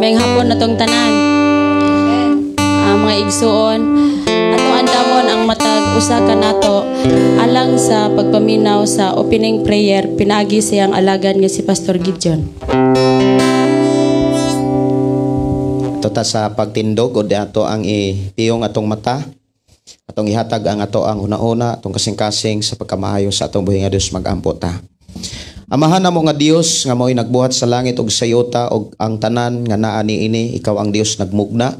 Mayang hapon na tong tanan. Mga igsuon, atong andamon ang matag usa ka nato alang sa pagpaminaw sa opening prayer pinagi siyang alagad nga si Pastor Gideon. Tota sa pagtindog o ato ang ipiyong atong mata, atong ihatag ang ato ang una-una, atong kasing-kasing sa pagkamaayo sa atong buhi nga Dios mag-ampo ta. Amahan namo nga Dios nga mo'y nagbuhat sa langit ug sa yuta ug ang tanan nga naa niini, ikaw ang Dios nagmugna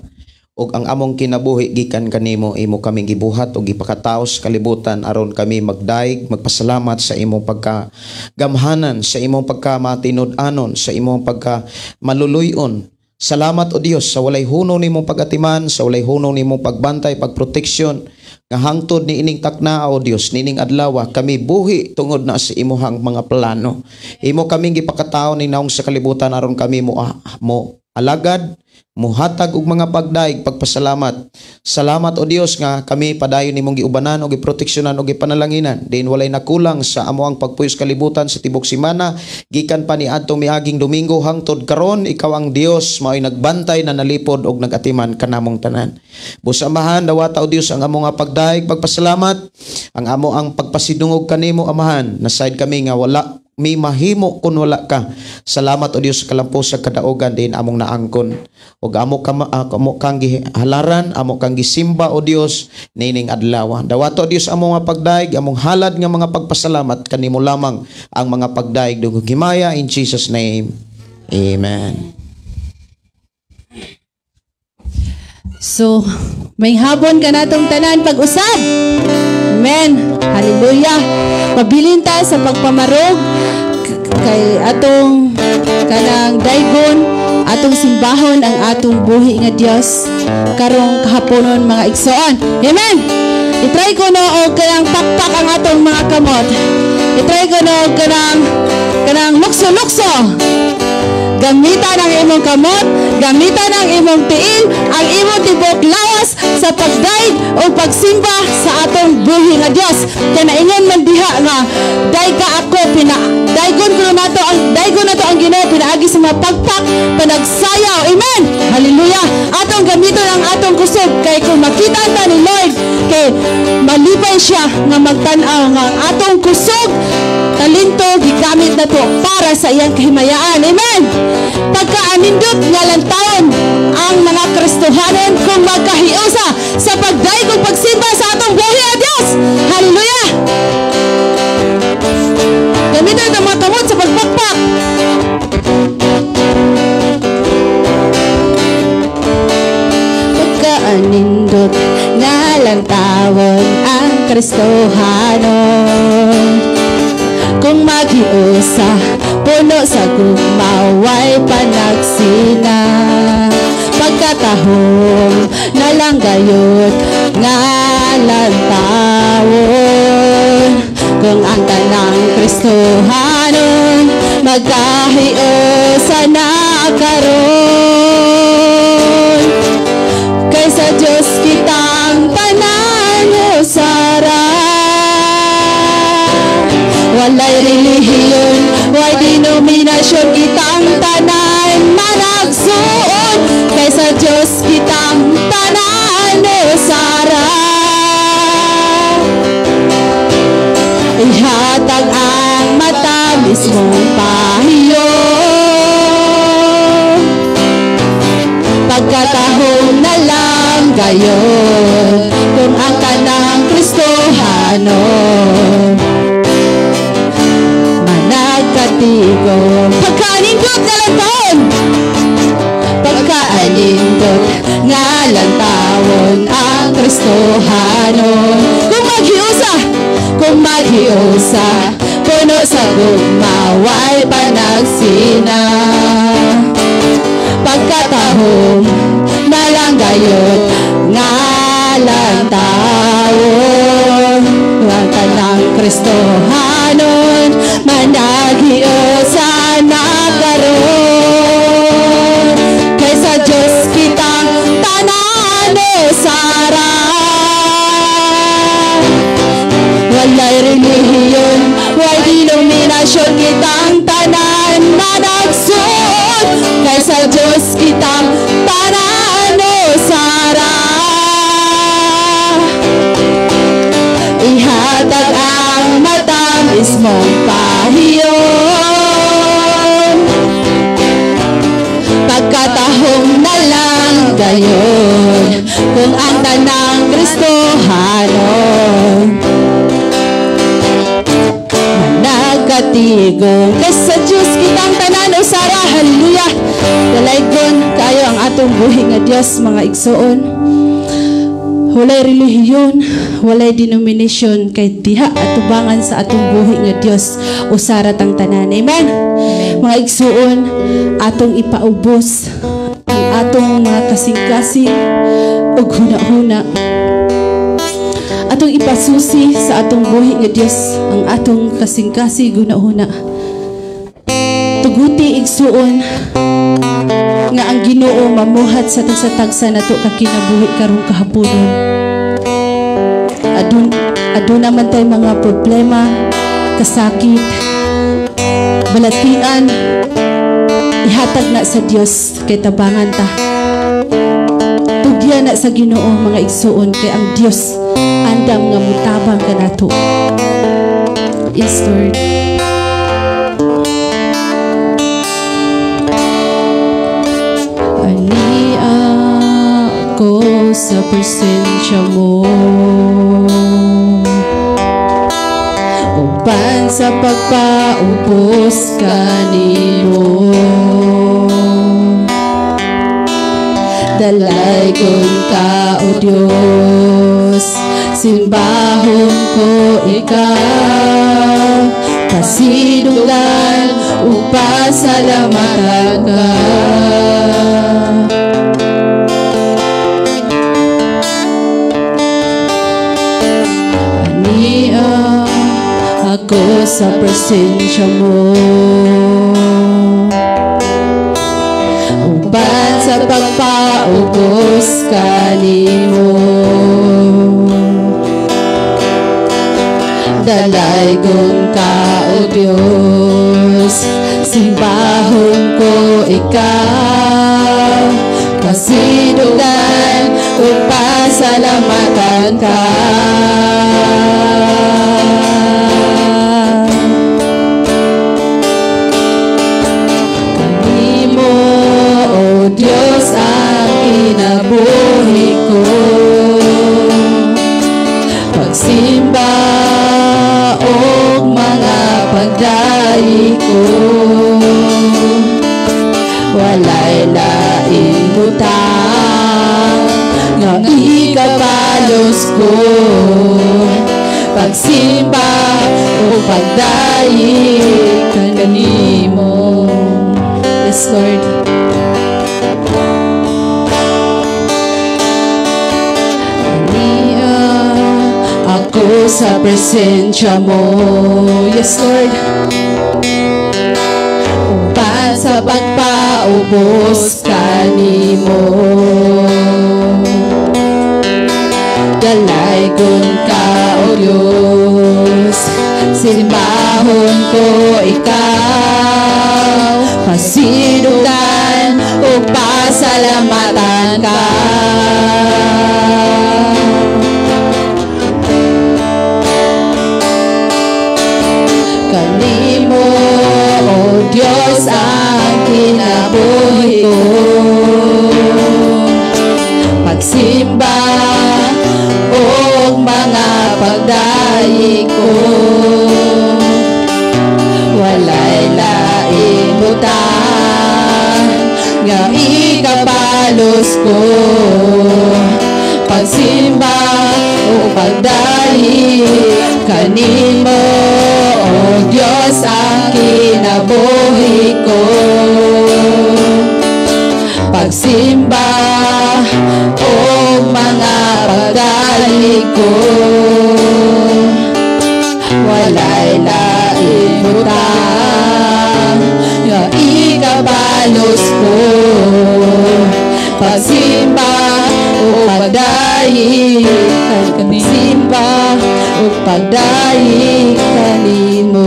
ug ang among kinabuhi gikan kanimo, imo kaming gibuhat ug ipakataos kalibutan aron kami magdaig magpasalamat sa imong pagkagamhanan, sa imong pagkamatinud-anon, sa imong pagkamaluluyon. Salamat o Dios sa walay huno nimong pagatiman, sa walay huno nimong pagbantay, pagproteksyon nga hangtod ni ining takna o Dios nining adlaw kami buhi tungod na sa imuhang mga plano. Imo kaming gipakataon ni naong sa kalibutan aron kami mo alagad, muhatag og mga pagdaig, pagpasalamat. Salamat o Dios nga kami padayon nimong giubanan o giproteksyonan o gipanalanginan. Diin walay nakulang sa amoang pagpuyos kalibutan sa tibok semana, gikan pa ni adtong miaging Domingo hangtod karon, ikaw ang Dios mao'y nagbantay na nalipod og nagatiman kanamong tanan. Busamahan dawata o Dios ang among pagdaig, pagpasalamat, ang amo ang pagpasidungog kanimo amahan. Nasayod kami nga wala mi mahimo kun wala ka. Salamat o Dios sa kalampo sa kadaogan din among naangkon ug amo kang gihalaran, amo kang gisimba o Dios nining adlaw. Dawato o Dios amo nga pagdaig, among halad nga mga pagpasalamat kanimo lamang ang mga pagdaig dugong himaya in Jesus name. Amen. So, may habon ka natong tanan pag-usab. Amen. Hallelujah. Pabilin ta sa pagpamarog kay atong kanang daygon, atong simbahon ang atong buhi nga Dios karong kahaponon mga igsoon. Amen. I-try ko no og kanang pakpak ang atong mga kamot. I-try ko no og kanang lukso-lukso. Gamitan ang imong kamot, gamitan ang imong tiil, ang imong tibok lawas sa pagdaig o pagsimba sa atong buhi nga Dios. Kaya naingon man diha nga day ka ako daygon na to ang Ginoo pinaagi sa mga pagpak panagsayaw. Amen. Hallelujah. Atong gamiton ang atong kusog kay kung makita ta ni Lord kay malipay siya nga magtan-aw nga atong kusog talento gigamit na to para sa iyang kahimayaan. Amen. Pagkaanindot nga lang taon ang mga Kristohanon kung magkahiusa sa pagdaig ug pagsimba sa atong buhi nga Dios. Hallelujah. Gamiton ang mga kamot sa pagpakpak. Pagkaanindot nga lang taon ang Kristohanon kung maghiusa puno sa gumaway panagsina pagkatahong nalang gayud nga lantawon kung ang tanang Kristohanon magkahiusa na karon kaysa Diyos kitang tanan usara. Walay relihiyon, walay denominasyon, kitang tanan managsuon kaysa Diyos kitang tanan usara. Ihatag ang mata mismong pahiyo pagkatahong na lang gayon kung ang tanang Kristohanon managkatigon. Pagkaanindot nga lang taon, pagkaanindot nga lang taon ang Kristohanon kung maghiusa puno sa gumaway panagsina pagkatahong malanggayon nga lang taon ang tanang Kristohanon managhiusa na karon kaysa Diyos kitang tanan usara. Walay relihiyon, walay denominasyon, kitang tanan managsuon Diyos kitang tanan usara. Ihatag ang matamis mong pahiyon, pagkatahong na lang gayon, kung ang tanang Kristohanon managatigong sa Diyos kitang tanan usara. Hallelujah. Dalaygon kayo ang atong buhi nga Dios, mga igsoon. Walay relihiyon, walay denomination, kay diha atubangan sa atong buhi nga Dios usara tang tanan. Amen. Mga igsoon, atong ipaubos ang atong mga kasing-kasing ug huna-huna. Atong ipasusi sa atong buhi nga Dios ang atong kasing-kasing huna-huna. Tuguti igsuon nga ang Ginoo mamuhat sa tagsa-tagsa nato ka kinabuhi karong kahaponon. Aduna man tay mga problema, kasakit, balatian, ihatag na sa Dios kay tabangan ta. Tugyan na sa Ginoo mga igsuon, kay ang Dios andam nga mutabang kanato. Yes, Lord. Sa presensya mo, uban sa pagpaubos kanimo, dalaygon ka o Diyos, simbahon ko ikaw, pasidugan upa salamatan ka. Ako sa presensya mo, uban sa pagpaubos kanimo, dalaygon ka o Diyos, simbahon ko ikaw, pasidugan upa salamatan ka. Diyos ang kinabuhi ko, pagsimba o mga pagdahi ko, walay laing butang nga ikabalos ko, pagsimba o pagdahi kanimo. Yes, Lord. Ako sa presensya mo, yes Lord, uban sa pagpaubos kanimo, dalaygon ka o Diyos, simbahon ko ikaw, pasidugan o pasalamatan ka. Kanimo, O Diyos, ang kinabuhi ko, pagsimba o mga pagdahi ko, walay laing butang nga ikabalos ko, pagsimba o pagdahi kanimo, O Diyos, ang kinabuhi ko, pagsimba o mga pagdahi ko, walay laing butang nga ikabalos ko, pagsimba o pagdahi kanimo, o pagdahi kanimo,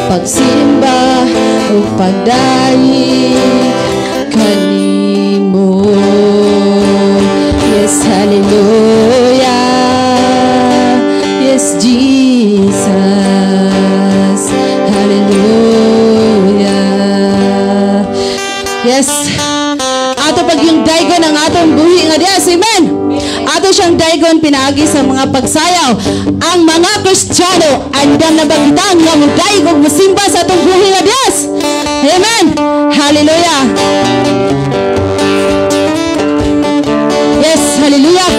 pagsimba pagdaig kanimo. Yes, hallelujah. Yes, Jesus. Hallelujah. Yes. Ato pag yung daigon ang atong buhi nga Dios. Amen. Ato siyang daigon pinaagi sa mga pagsayaw. Ang mga Kristiyano andam na bagitang nga mudaig ug musimba sa atong buhi nga Dios. Amen. Hallelujah. Yes, hallelujah.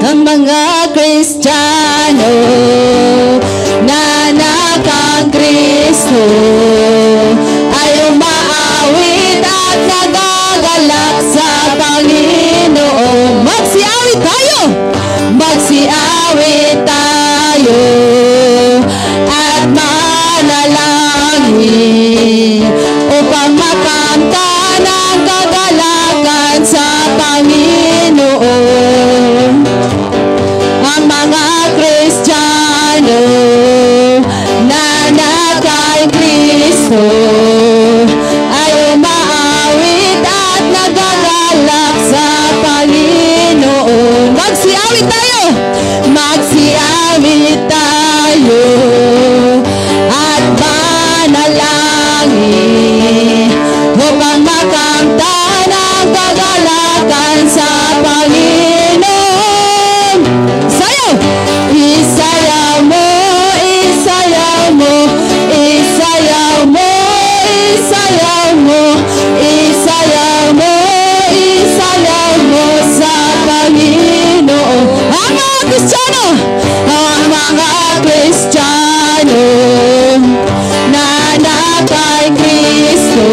Ang mga Kristiyano na nakang Kristo ay umaawit at nagagalak sa Panginoon. Magsiawit tayo! Magsiawit tayo at manalangin upang makamtan ang kagalakan sa Panginoon. Ang mga Kristiyano na nakay Kristo ay umaawit at nagagalak sa Panginoon. Magsiawit tayo! Magsiawit tayo at manalangin upang makamtan ang kagalakan sa Panginoon. Sayaw! Isayaw mo, isayaw mo, isayaw mo, isayaw mo, isayaw mo, isayaw mo sa Panginoon. Ang mga Kristiyano, ang mga Kristiyano na nakay Kristo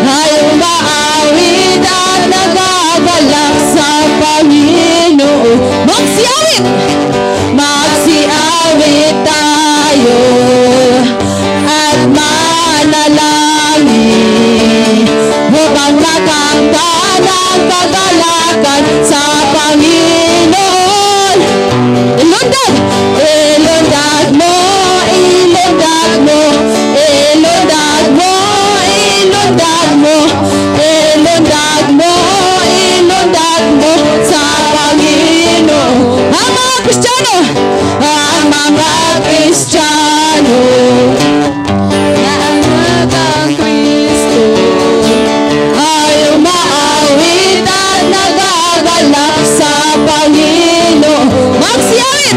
ay umaawit at nagagalak sa Panginoon. Magsiawit! Magsiawit tayo at manalangin upang makamtan ang kagalakan sa Panginoon. Ilundag! Ilundag mo, ilundag mo, ilundag mo, ilundag mo, ilundag mo, ilundag mo sa Panginoon. Ang mga Kristiyano, ang mga Kristiyano na nakang Kristo ay umaawit at nagagalak sa Panginoon. Magsiawit!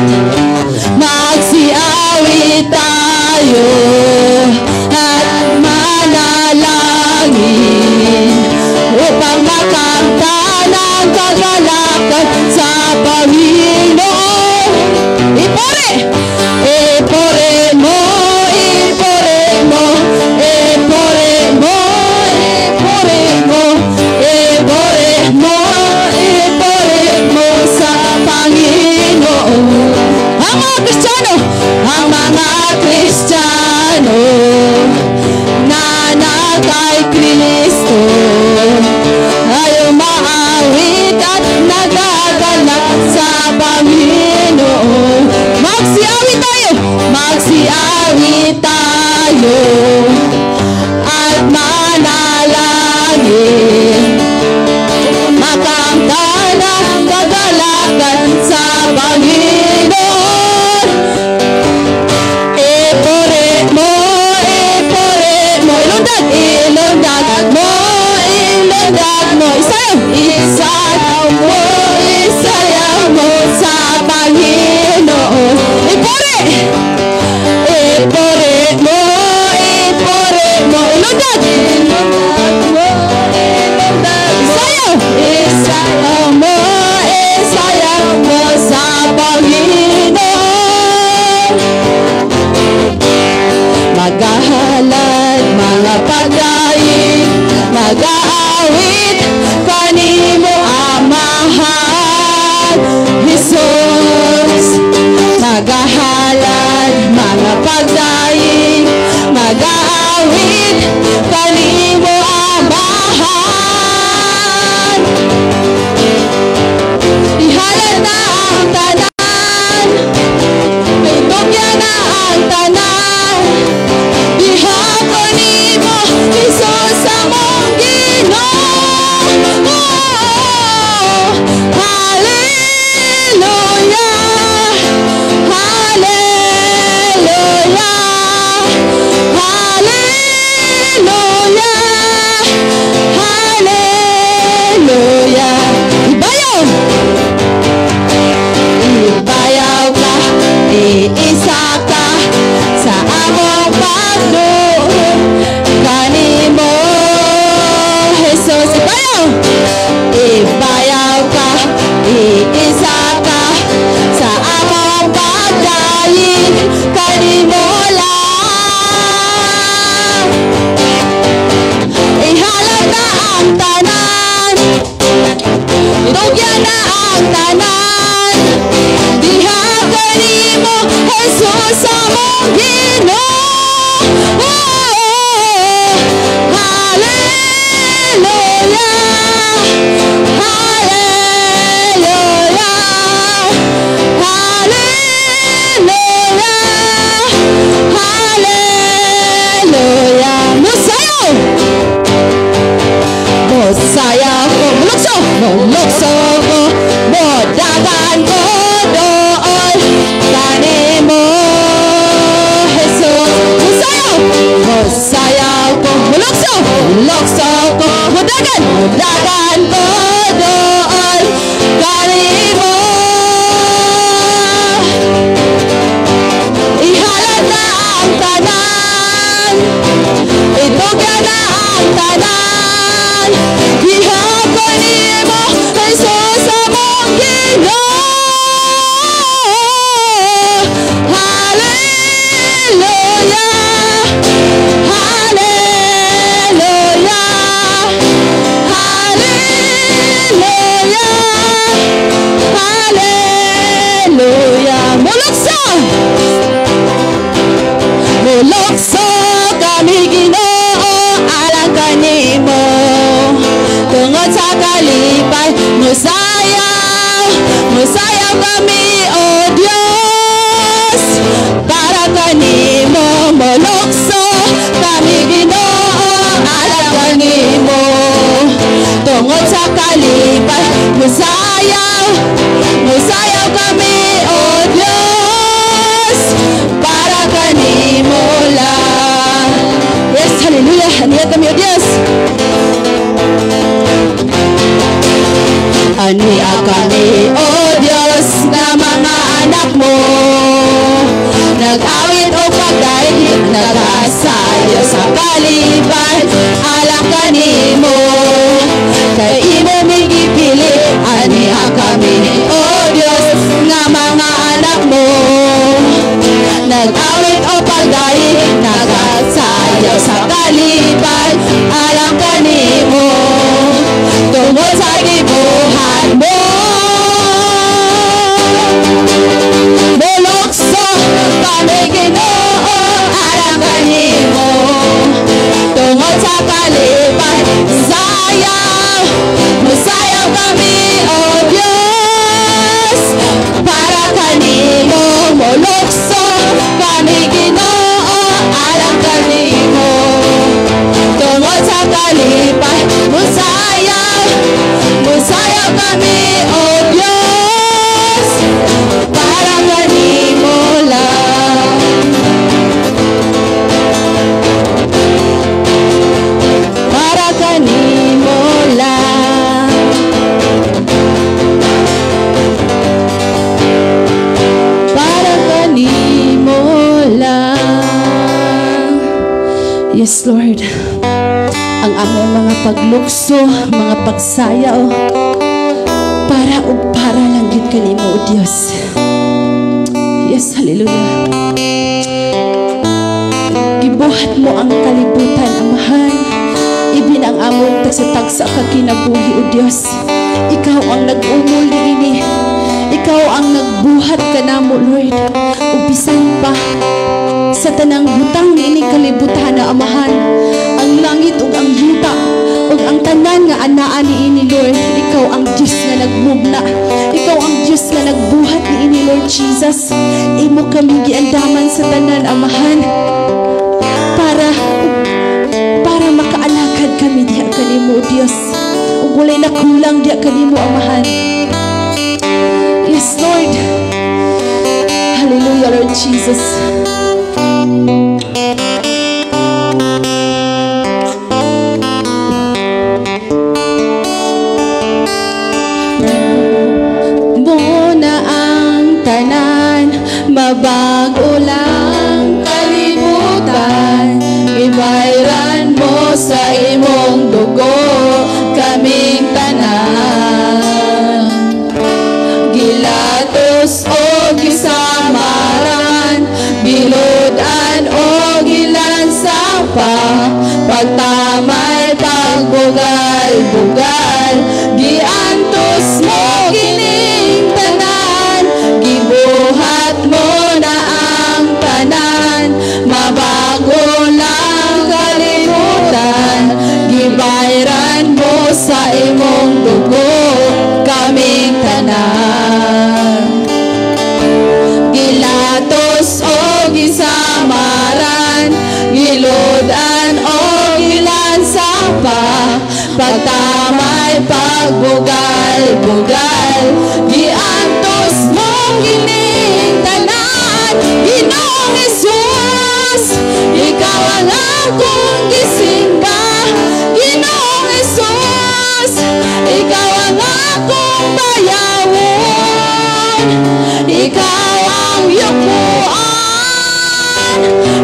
Magsiawit tayo at manalangin upang makamtan ang kagalakan sa Panginoon. Ipore! Ipore mo, ipore mo, ipore mo, ipore mo, ipore mo, ipore mo sa Panginoon. Ang mga Kristiyano, ang mga Kristiyano na nakay Kristo ay umaawit at nagagalak sa Panginoon. Magsiawit tayo! Magsiawit tayo at manalangin makamtan ang kagalakan sa Panginoon. Ipore mo, ilundag, ilundag mo, ilundag mo, isayaw mo, isayaw mo sa Panginoon. Ipore mo, ilundag, ilundag mo, ilundag mo, isayaw mo, isayaw mo sa Panginoon. Maghahalad mga pagdaig, mag-aawit kanimo Amahan Jesus. Maghahalad mga pagdaig, mag-aawit kanimo Amahan. ibayaw ka, iisa ka sa among pagdayin kanimo lang. Ihalad na ang tanan, itugyan na ang tanan, diha kanimo Jesus among Ginoo. Mulukso ko, modagan ko doon kanimo Jesus. Musayaw ko, mulukso ko, modagan ko doon kanimo. Ihalad na ang tanan, itugyan na ang tanan, ihapon nimo Jesus among Ginoo. Hallelujah, hallelujah, hallelujah, hallelujah. Mulukso kami Ginoo alang kanimo, tungod sa kalipay musayaw kami o Dios para kanimo. Mulukso kami Ginoo alang kanimo, tungod sa kalipay musayaw kami o Dios para kanimo lang. Yes, hallelujah, haniya kami o Dios. Ania kami o Dios nga mga anak mo, nag-awit o pagdaig, nag-asayo sa kalipay alang kanimo, kay imo migipili. Ania kami o Dios nga mga anak mo, nag-awit o pagdaig, nag-asayo sa kalipay alang kanimo, tungod sa gibuhat mo. Mulukso kami Ginoo alang kanimo, tungod sa kalipay musayaw kami o Dios para kanimo. Mulukso kami Ginoo alang kanimo, tungod sa kalipay musayaw kami o Dios para kanimo lang. Para kanimo lang. Para kanimo lang. Yes, Lord. Ang among mga paglukso, mga pagsayaw, para lang gid kanimo o Dios. Yes, hallelujah. Gibuhat mo ang kalibutan, Amahan. Ibin ang among tagsa-tagsa ka kinabuhi o Dios. Ikaw ang nag-umol niini. Ikaw ang nagbuhat kanamo, Lord. Ubisan pa sa tanang butang niini kalibutan na Amahan, ang langit ug ang yuta ug ang tanan nga anaa niini, Lord. Ikaw ang Dios nga nagmugna. Ikaw ang Dios nga nagbuhat niini, Lord Jesus. Imo kami giandaman sa tanan, Amahan, para makaalakad kami diha kanimo, Dios. Ug walay na kulang diha kanimo, Amahan. Yes, Lord. Hallelujah, Lord Jesus. Mabago lang kalibutan, ibayran mo sa imong dugo kaming tanan. pagtamay pagbugal-bugal, giantos mo kining tanan, gibuhat mo na ang tanan, mabago lang kalimutan, gibayran mo sa imong dugo kaming tanan. Gilatos o gisamaran, giludan o gilansapa, pagtamay pagbugal-bugal, giantos mong gining tanan, Ginoong Jesus, ikaw ang akong gisimba, Ginoong Jesus, ikaw ang akong bayawon, ikaw ang yukuan,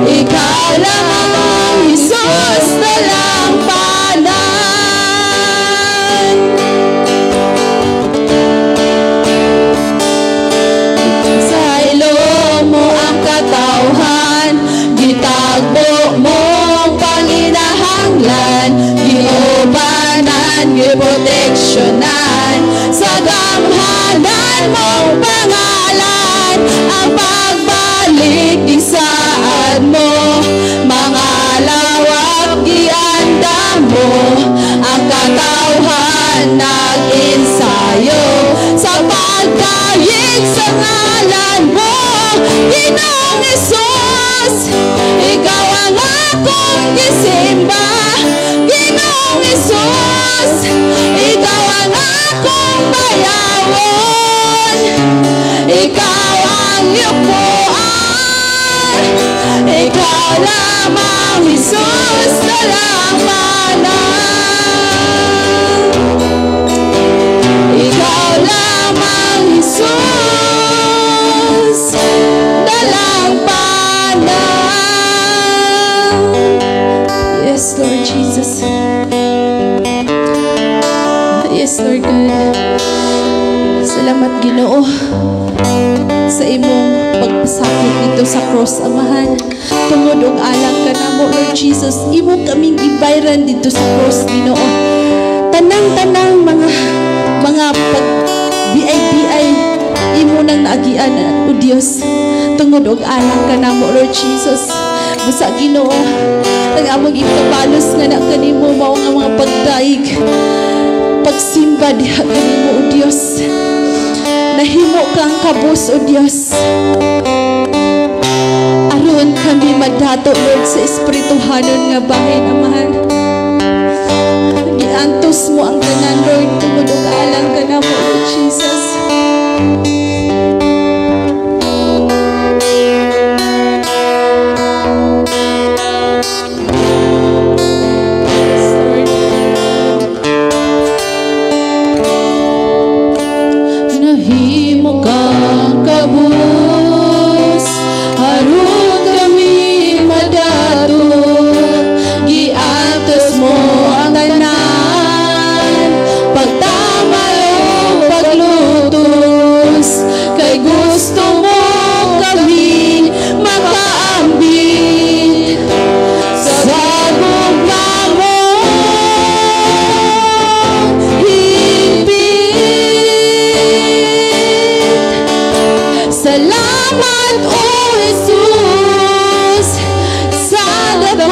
ikaw lang ang Jesus talang panan. Sa ilong mo ang katawhan, gitagbo mo ang panginahanglan, giubanan, giproteksyonan, sa gamhanan mong pangalan, ang pagbalik gisaad mo, mga lawak gianda mo, ang katawhan nag-ensayo, sa pagkayig sa ngalan mo, Ginoong Jesus, ikaw ang akong gisimba, Ginoong Jesus, ikaw ang akong bayawon, ikaw ang yukuan, ikaw lamang Jesus talang panan, ikaw lamang Jesus talang panan. Yes, Lord Jesus. Yes, Lord God. Salamat, Ginoo, sa imong pagpasakit dito sa cross, Amahan. Tungod og alang ka na mo, Lord Jesus, imo kaming gibayran dito sa cross, Ginoo. Tanang-tanang mga pag BI imo nang naagian, o Dios. Tungod og alang ka na mo, Lord Jesus. Basta, Ginoo, ang among ipabalos nga na kanimo mao nga mga pagdaig, pagsimba diha kanimo, o Dios. Nahimo kang kabus, o Dios. Aron kami madato, Lord, sa espirituhanon nga bahin, Amahan. Giantos mo ang tanan, Lord, tungod og alang ka na mo, Lord Jesus. Nahimo kang kabus, aron kami madato, giatos mo ang tanan, pagtamay o paglutos, kay gusto mo kami makaambit sa gugma mo higpit. Salamat, O Jesus, sa dako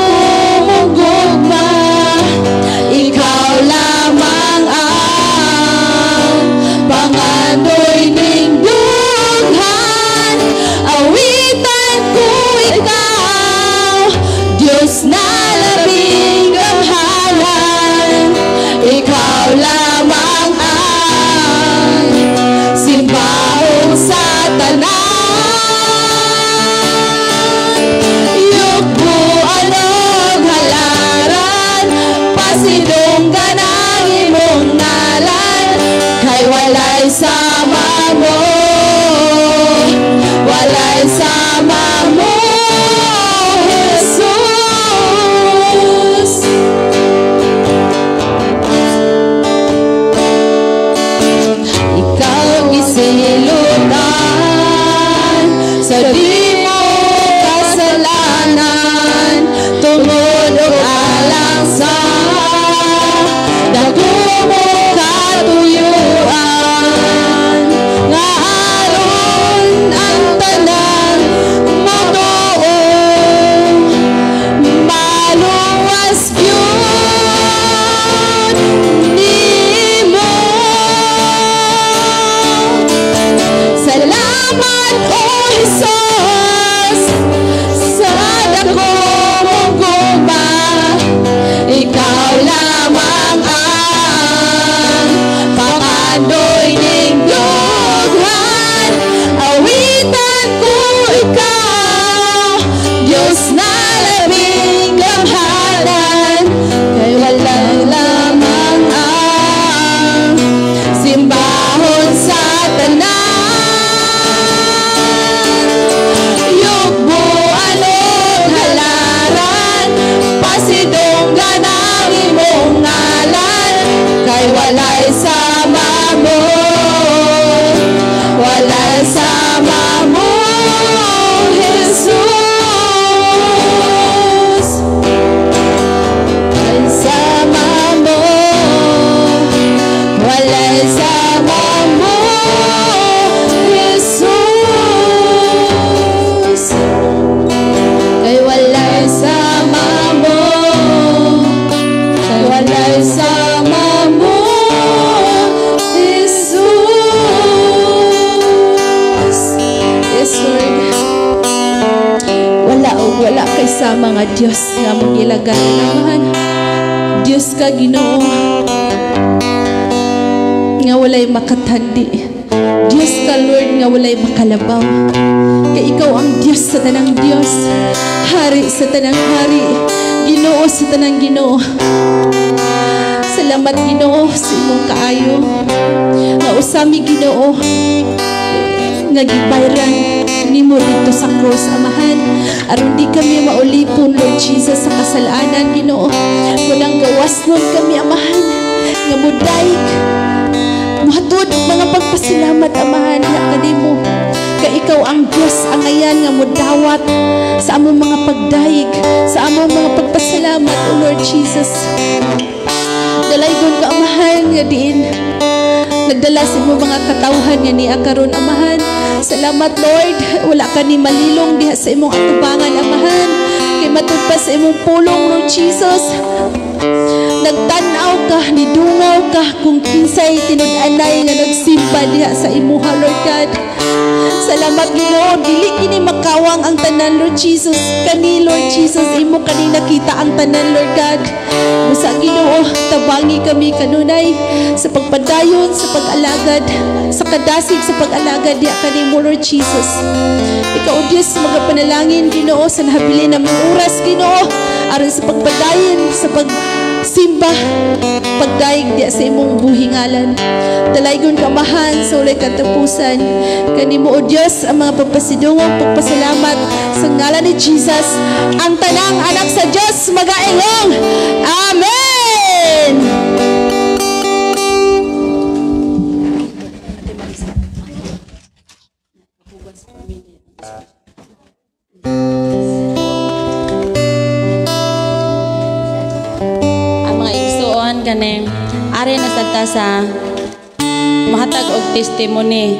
mong gugma, ikaw lamang ang pangandoy ning dughan, awitan ko ikaw, Diyos na labing gamhanan, ikaw lamang ang simbahong sa tanan. Yugbuan og halaran, pasidunggan ang imong ngalan, kay walay sama mo, walay sama mo, Jesus. Ikaw gisilutan sa di mo kasalanan, tungod og alang walay sama mo, Jesus. Kay walay sama mo, kay walay sama mo, Jesus. Yes, Lord. Wala kay sa mga Diyos nga mong ilagay naman. Diyos ka, Ginoo, nga walay makatandi. Diyos ka, Lord, nga walay makalabaw. Kay ikaw ang Diyos sa tanang Diyos, Hari sa tanang Hari, Ginoo sa tanang Ginoo. Salamat, Ginoo, sa imong kaayo nga usami, Ginoo, nga gibayran nimo dito sa cross, Amahan, aron di kami maulipon, Lord Jesus, sa kasalanan, Ginoo. Munang gawas nun kami, Amahan, nga mudaig mahatod mga pagpasalamat, Amahan, nga kanimo. Kay ikaw ang Diyos ang ayan nga mudawat sa among mga pagdaig, sa among mga pagpasalamat, O Lord Jesus. Dalaygon ka, Amahan, nga diin nagdala sa imong mga katawhan nga niya karon, Amahan. Salamat, Lord, wala ka ni malilong diha sa imong atubangan, Amahan. Kay matud pa sa imong pulong, Lord Jesus, nagtanaw ka, nidungaw ka kung kinsay tinud-anay nga nagsimba diha sa imuha, Lord God. Salamat, Ginoo, dili kini makawang ang tanan, Lord Jesus. Kani, Lord Jesus, imo kani nakita ang tanan, Lord God. Busa, Ginoo, tabangi kami kanunay sa pagpadayon, sa pag-alagad, sa kadasig, sa pag-alagad diha kanimo, Lord Jesus. Ikaw, Diyos, magapanalangin, Ginoo, sa nahabilin naming oras, Ginoo, aron sa pagpadayon, sa pagsimba, pagdaig diha sa imong buhingalan. Dalaygon ka, Amahan, sa ulay katapusan. Kanimo, O Diyos, ang mga pagpasidungog, pagpasalamat sa ngalan ni Jesus. Ang tanang anak sa Diyos magaingong. Amen. Ang mga igsuon kaning ari na sadta sa mahatag og testimony.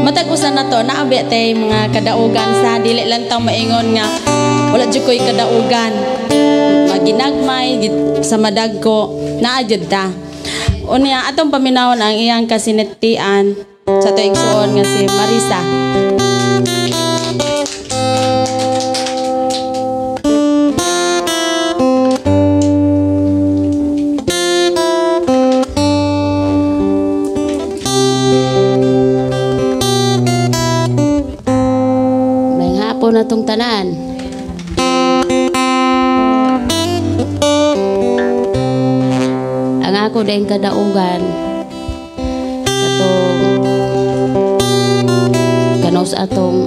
Matag usa na to naabi tay mga kadaugan sa dili lang taw maingon nga wala jud koy kadaugan. Maginagmay sa madagko naa jud ta. Unya atong paminawon ang iyang kasinetian sa to igsuon nga si Marisa. Natong tanan ang ako din kadaugan atong kanos atong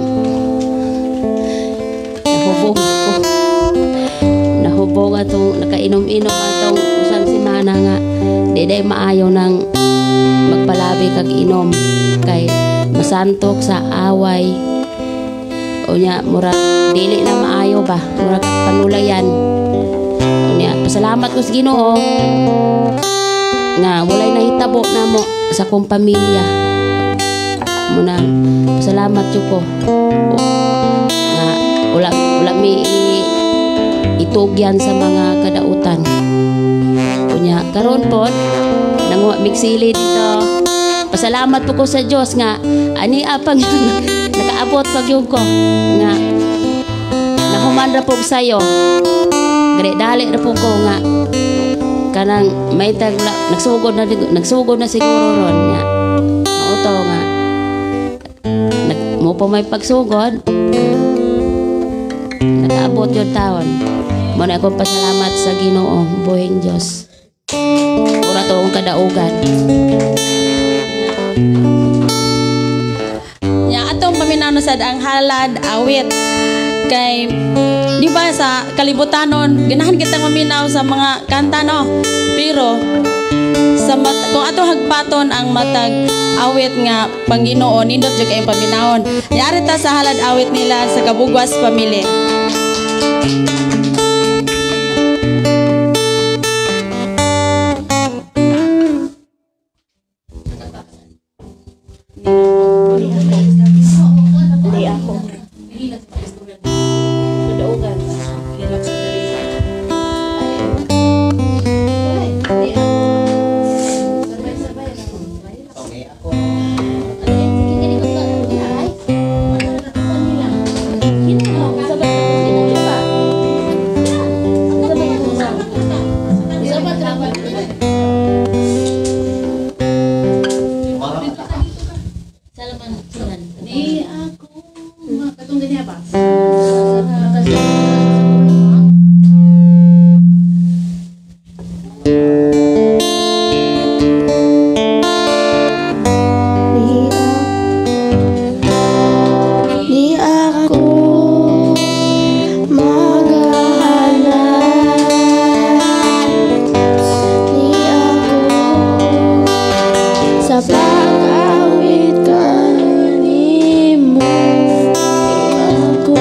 nahubog atong nakainom-inom atong usang semana nga di maayo nang magpalabi kag inom kay masantok sa away. Unya murag dili na maayo ba, murag panulayan. Unya pasalamat ko sa Ginoo nga walay nahitabo namo sa kong pamilya. Muna pasalamat jud ko nga wala mi itugyan sa mga kadautan. Unya karon pod nanguha migsili dito. Pasalamat po ko sa Dios nga ani apang nakaabot pag yung ko nga nahuman ra po sayo dali ra po ko nga kanang may tagla nagsugod na siguro ron nga auto nga mo pa may pagsugod nakaabot yung taon mo na akong pasalamat sa Ginoo buhing Diyos ura to ang kadaugan. Atong paminaw sad ang halad awit kay di ba sa kalibutanon ganahan kita maminaw sa mga kanta no pero sa kung ato hagpaton ang matag awit nga Panginoon nindot jud kay paminawon yari ta sa halad awit nila sa Kabugwas Family. sa pag-awit kanimo ako.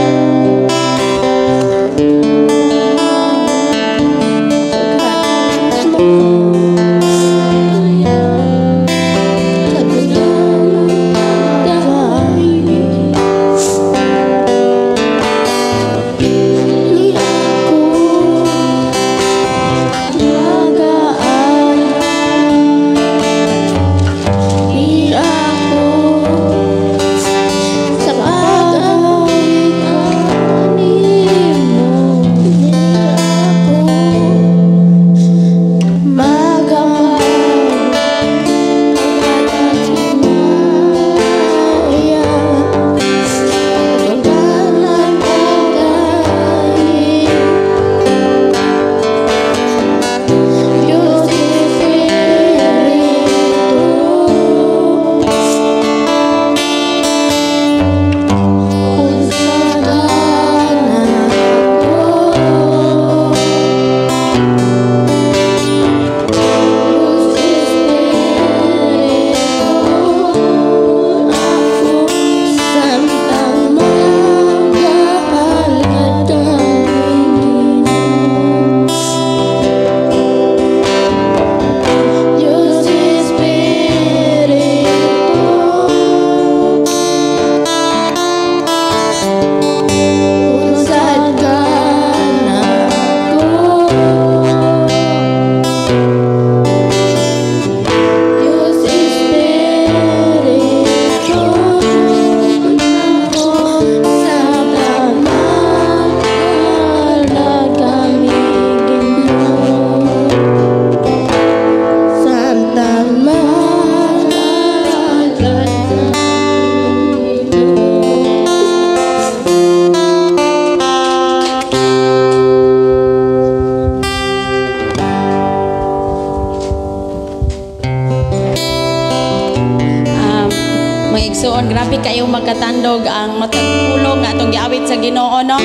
Igsoon, grabe kayo magkatandog ang matagpulong nga atong giawit sa Ginoo, no?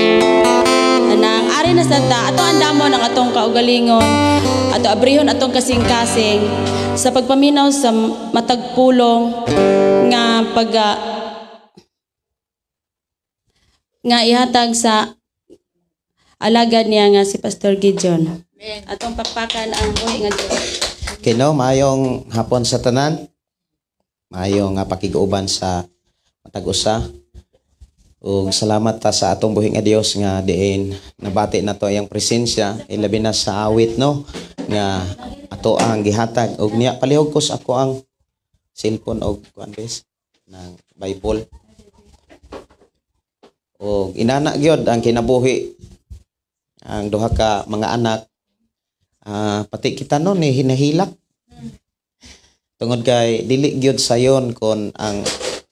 Nang ari na sa ta, ato andamon ang atong kaugalingon, ato abrihon atong kasing-kasing sa pagpaminaw sa matagpulong nga nga ihatag sa alagad niya nga si Pastor Gideon. Atong pakpakan ang buhi nga Dios. Kino, maayong hapon sa tanan. Maayong pakiguban sa matag-usa. Ug salamat ta sa atong buhi nga Dios nga diin nabati nato iyang presensya, ilabi na sa awit, no, nga ato ang gihatag. Ug niya palihog ko sa ako ang cellphone og kuan bes ng Bible. Ug inana gyud ang kinabuhi ang duha ka mga anak. Pati kita no ni hinahilak. Tungod kay dili gyud sayon kon ang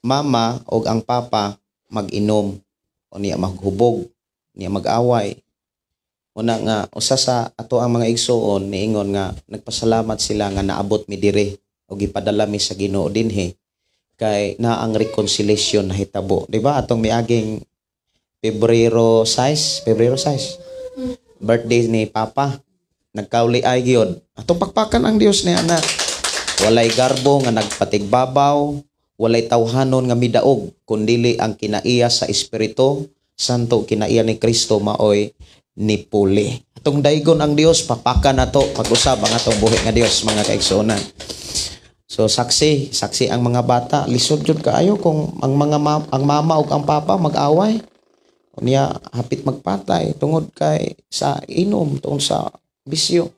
mama o ang papa mag-inom o niya maghubog, niya mag-away. Una nga usa sa ato ang mga igsoon niingon nga nagpasalamat sila nga naabot mi diri o gipadala mi sa Ginoo dinhi kay na ang reconciliation nahitabo. Di ba atong miaging Pebrero 6 birthday ni Papa. Nagkauli ay gyud. Atong pakpakan ang Dios niya na walay garbo nga nagpatigbabaw, walay tawhanon nga midaog, kundili ang kinaiya sa Espiritu Santo, kinaiya ni Kristo maoy nipuli. Atong daygon ang Dios, papakan nato pag-usab ang atong buhi nga Dios, mga kaigsuonan. So saksi ang mga bata, lisod jud kaayo kung ang ang mama ug ang papa mag-away. Unya hapit magpatay tungod kay sa inom, tungod sa bisyo.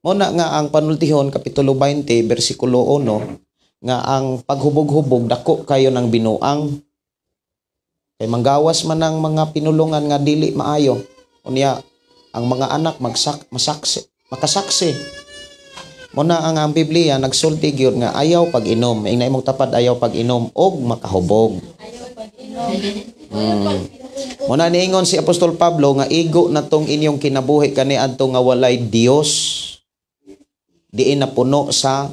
Muna nga ang panultihon, Kapitulo 20, versikulo 1, nga ang paghubog-hubog, dako kayo ng binuang. Kay manggawas man ang mga pinulungan nga dili maayo. Unya, ang mga anak makasaksi. Muna ang Biblia, nagsulti gyud nga ayaw pag-inom. Ingna imong tapad ayaw pag-inom og makahubog. Muna niingon si Apostol Pablo nga igo na tong inyong kinabuhi kani adto nga walay Dios. Diin na puno sa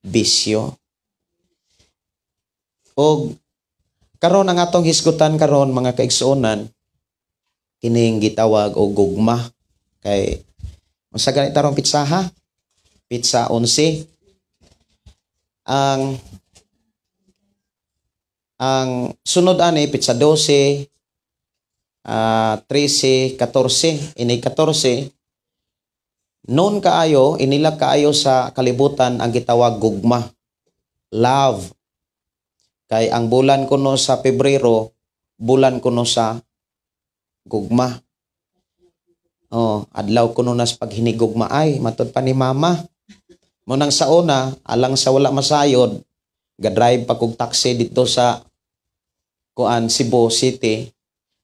bisyo. O karon ang atong hisgutan karon, mga kaigsuonan, kining gitawag og gugma. Kay unsa gani tarong pitsa ha? Pitsa 11. ang sunod ani pitsa 12, 13, 14, ini 14. Noon kaayo, inilag kaayo sa kalibutan ang gitawag gugma. Love. Kay ang bulan kuno sa Pebrero, bulan kuno sa gugma. Oh, adlaw kuno nas paghinigugma ay matud pa ni mama. Munang sa una, alang sa wala masayod, ga-drive pa kog taxi dito sa kuan Cebu City.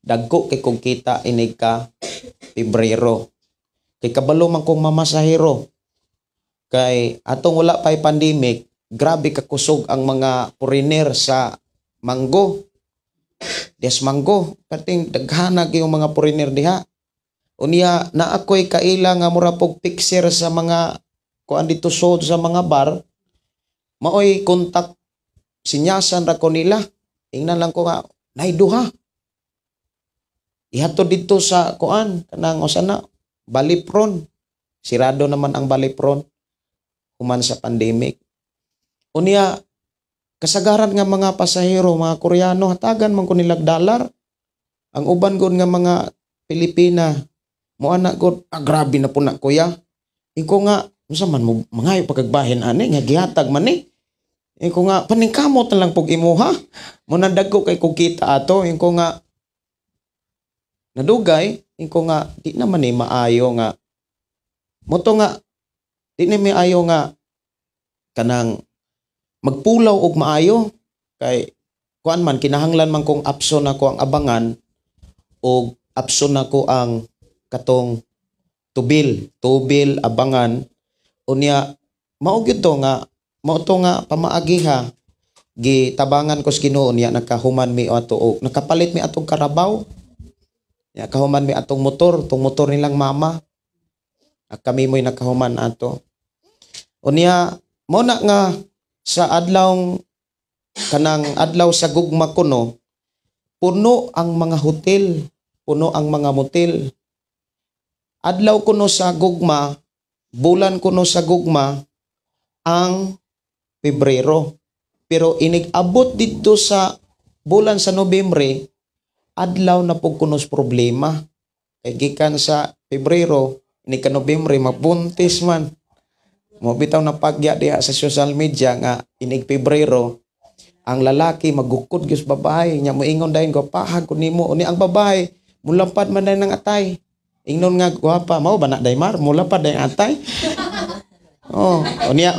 Dagko kay kog kita inig ka Pebrero. Kay kabalo man kong mamasahero. Kay atong wala pa'y pandemic, grabe kakusog ang mga foreigner sa Manggo. Des Manggo, kating daghanag yung mga foreigner diha. Unya na ako'y kaila nga mura pog picture sa mga kuan dito sod sa mga bar. Maoy kontak sinyasan ra ko nila. Ingnan lang ko nga naiduha. Ihato dito sa kuan kanang osana Balipron. Sirado naman ang Balipron human sa pandemic. Unya kasagaran nga mga pasahero, mga Koreano hatagan man ko nilag dollar. Ang uban gud nga mga Pilipina mo anak gud grabe na po na kuya. Iko nga unsa man mo mangayo pagagbahin ani nga gihatag man ni. Iko nga paningkamot na lang pug imuha. Mo nadagko kay kog kita ato iko nga nadugay iko nga di naman ni maayo nga moto nga di na maayo nga kanang magpulaw og maayo kay kuan man kinahanglan man kong apson ako ang abangan o apson ako ang katong tubil abangan unya mao gyud to nga mao to nga pamaagiha gitabangan ko sa Ginoo niya nakahuman mi ato og nakapalit mi atong karabaw. Ya kahuman mi atong motor, tong motor nilang mama. Kami mo'y nakahuman ato. Unya mo na nga sa adlaw kanang adlaw sa gugma kuno, puno ang mga hotel, puno ang mga motel. Adlaw kuno sa gugma, bulan kuno sa gugma ang Pebrero. Pero inig-abot dito sa bulan sa Nobyembre, adlaw na po kunos problema. Kay gikan sa Pebrero, ini ka Nobyembre mabuntis man. Mo bitaw na pagya diha sa social media nga inig Pebrero, ang lalaki magukod gyud sa babae, nya moingon dayon ko pahag ko nimo. Uni ang babae mulampad man dayon ng atay. Ingnon nga gwapa, mao ba na daymar mulampad dayon atay. Oh, unya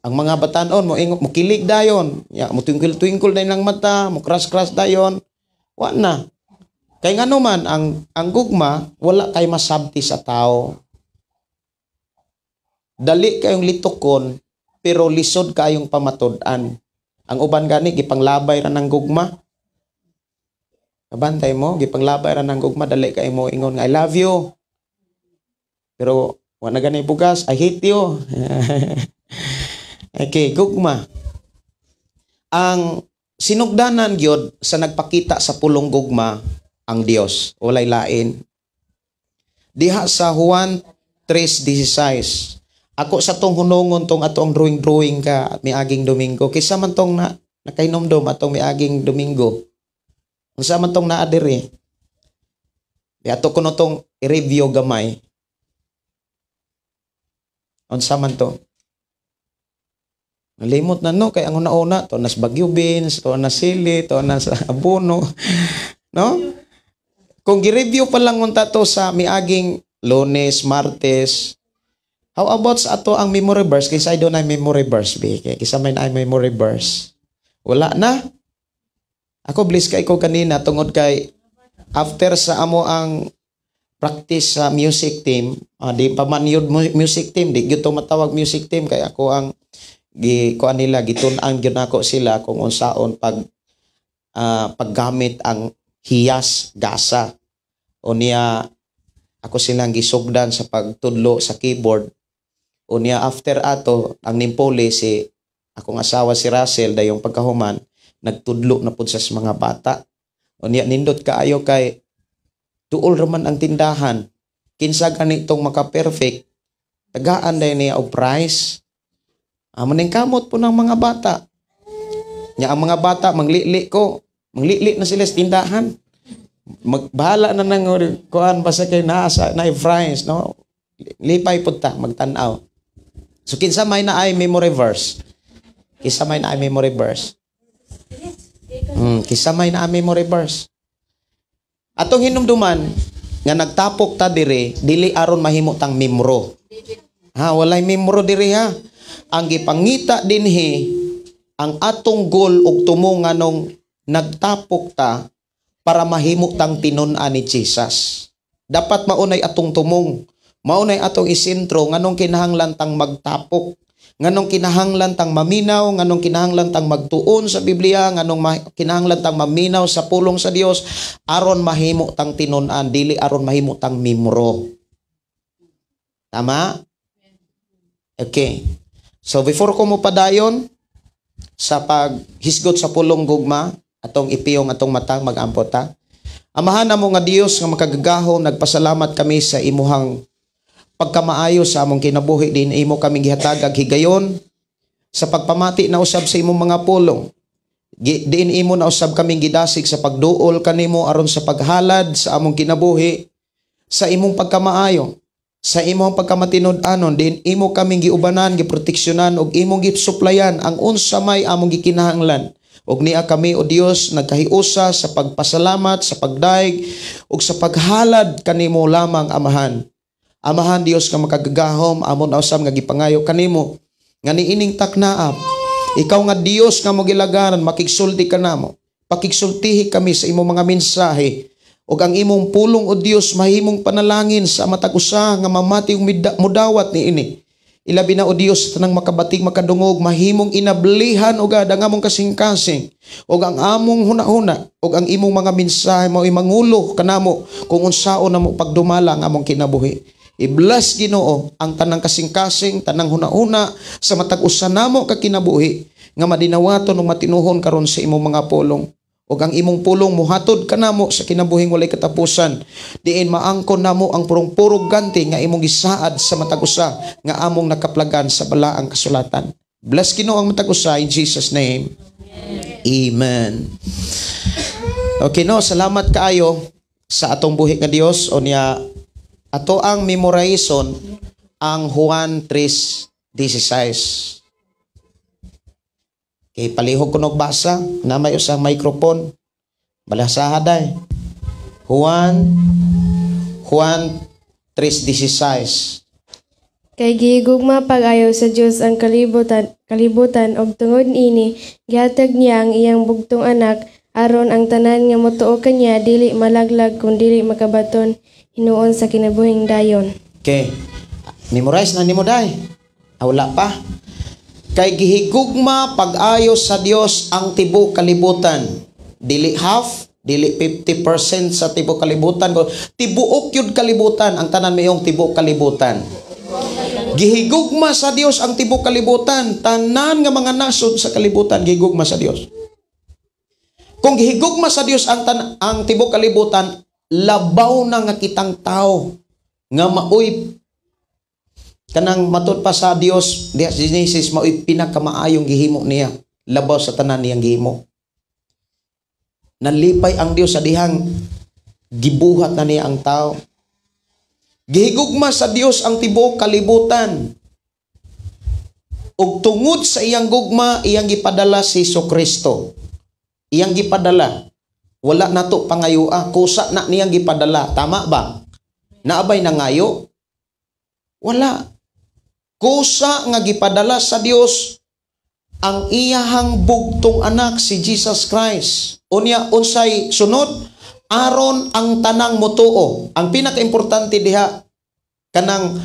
ang mga batanon mo ingon mo kilig dayon. Ya mo twinkle-twinkle dayon ng mata, mo crush-crush dayon. Wa na. Kay ngano man ang gugma wala kay masabti sa tao. Dali kayong litokon pero lisod kayong pamatud-an. Ang uban gani gipanglabay ra ng gugma. Kabantay mo gipanglabay ra ng gugma dali kay mo ingon nga I love you. Pero wa na gani bugas I hate you. Okay, gugma. Ang sinugdanan gyud sa nagpakita sa pulong gugma ang Dios, walay lain. Diha sa Juan 3:16. Ako sa tong hunongon tong atong drawing ka miaging Domingo. Kisa man tong nakainomdom atong miaging Domingo. Unsa man tong naa diri? Di ato kuno tong i-review gamay. Unsa man to? Nalimot na no kay ang una-una to nas Bagyo beans, to nas sili, to nas abono. No? Kung gi-review pa lang unta to sa miaging Lunes, Martes. How about sa ato ang memory verse? Kaysa I don't have memory verse. Kaysa may na memory verse. Wala na. Ako bless kay ko kanina tungod kay after sa amo ang practice sa music team, di pa man yun music team, di gyud to matawag music team kay ako ang kuan nila gitun-an gyud nako sila kung unsaon paggamit ang hiyas gasa. Unya ako silang gisugdan sa pagtudlo sa keyboard. Unya after ato ang nimpole si akong asawa si Russell dayong pagkahuman nagtudlo na pud sa mga bata. Unya nindot kaayo kay tuol raman ang tindahan. Kinsa ganitong maka-perfect tagaan day niya og price. Maning kamot po ng mga bata. Nya ang mga bata, manglili na sila sa tindahan. Magbahala na ng kuan basta kay nasa na fries, no? Lipay punta, magtanaw. So kinsa may na ay memory verse. Kinsa may na ay memory verse. Kinsa may na ay memory verse. Atong hinumduman nga nagtapok ta dire, dili aron mahimo tang memro. Walay memro dire ha. Ang gipangita dinhi ang atong goal ug tumo nganong nagtapok ta para mahimo tang tinun-an ni Jesus. Dapat maunay atong tumong, maunay atong isentro nganong kinahanglan tang magtapok, nganong kinahanglan tang maminaw, nganong kinahanglan tang magtuon sa Biblia, nganong kinahanglan tang maminaw sa pulong sa Dios aron mahimo tang tinun-an, dili aron mahimo tang memro. Tama? Okay. So before ko mo padayon sa paghisgot sa pulong gugma, atong ipiyong atong mata mag-ampot ta. Amahan namo nga Dios nga makagagahom, nagpasalamat kami sa imuhang pagkamaayo sa among kinabuhi, din imo kaming gihatag ag higayon sa pagpamati na usab sa imong mga pulong. Diin imo na usab kaming gidasig sa pagduol kanimo aron sa paghalad sa among kinabuhi sa imong pagkamaayo. Sa imong pagkamatinud-anon, din imo kaming giubanan, giproteksyonan ug imong gisuplayan ang unsa may among gikinahanglan. Ug niya kami o Dios nagkahiusa sa pagpasalamat, sa pagdaig ug sa paghalad kanimo lamang amahan. Amahan Dios nga makagagahom, amon usab nga gipangayo kanimo nga niining taknaap. Ikaw nga Dios nga mogilagaran, makigsulti kanamo. Pakigsultihi kami sa imong mga mensahe. Og ang imong pulong o Dios mahimong panalangin sa matag usa nga mamati ug mudawat niini. Ilabi na o Dios tanang makabatig makadungog mahimong inablihan og ang among kasing-kasing og ang among hunahuna og ang imong mga mensahe mao mangulo kanamo kung unsaon namo pagdumala ang among kinabuhi. I-bless Ginoo ang tanang kasing-kasing, tanang hunahuna sa matag usa namo ka kinabuhi nga madinawaton ug matinuhon karon sa imong mga pulong. Og ang imong pulong muhatod kanamo sa kinabuhing walay katapusan. Diin maangkon namo ang purong-purong ganti nga imong gisaad sa matag usa nga among nakaplagan sa balaang kasulatan. Bless Ginoo ang matag usa in Jesus name. Amen. Okay no, salamat kaayo sa atong buhi nga Dios o niya ato ang memorization ang Juan 3:16. Okay, palihog ko basa na may usang microphone. Balasahaday. Juan 3:16. Kay gihigugma pag-ayo sa Dios ang kalibutan og tungod ini gihatag niya ang iyang bugtong anak aron ang tanan nga motuo kaniya dili malaglag kun dili makabaton hinuon sa kinabuhing dayon. Okay. Memorize na nimo day. Wala pa. Kay gihigugma pag-ayo sa Dios ang tibuok kalibutan. Dili half, dili 50% sa tibuok kalibutan. Tibuok yun kalibutan. Ang tanan mayong tibuok kalibutan. Gihigugma sa Dios ang tibuok kalibutan. Tanan nga mga nasod sa kalibutan, gihigugma sa Dios. Kung gihigugma sa Dios ang tibuok kalibutan, labaw na nga kitang tao nga maoy kanang matod pa sa Dios, diha Genesis maoy pinakamaayong gihimo niya, labaw sa tanan niyang gihimo. Nalipay ang Dios sa dihang gibuhat na niya ang tao. Gihigugma sa Dios ang tibuok kalibutan. Ug tungod sa iyang gugma, iyang gipadala si Jesucristo. Iyang gipadala. Wala nato pangayua, kusa na niyang gipadala. Tama ba? Naabay nangayo? Wala. Kusa nga gipadala sa Dios ang iyahang bugtong anak si Jesus Christ. Unya unsay sunod aron ang tanang motuo. Ang pinakaimportante diha kanang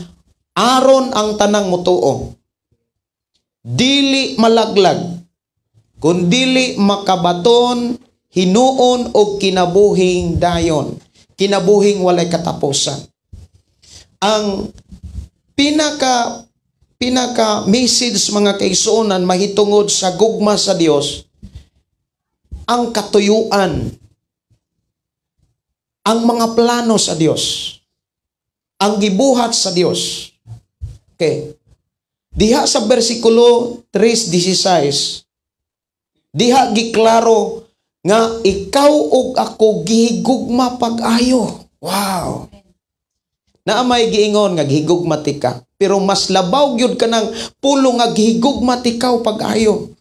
aron ang tanang motuo. Dili malaglag kun dili makabaton hinuon og kinabuhing dayon. Kinabuhing walay katapusan. Ang pinaka message mga kaigsuonan mahitungod sa gugma sa Dios ang katuyuan, ang mga plano sa Dios, ang gibuhat sa Dios. Okay. Diha sa bersikulo 3:16, diha giklaro nga ikaw ug ako gihigugma pag-ayo. Wow. Na may giingon nga gihigugma tika, pero mas labaw gyud kanang pulo nga gihigugma tikaw pag-ayo.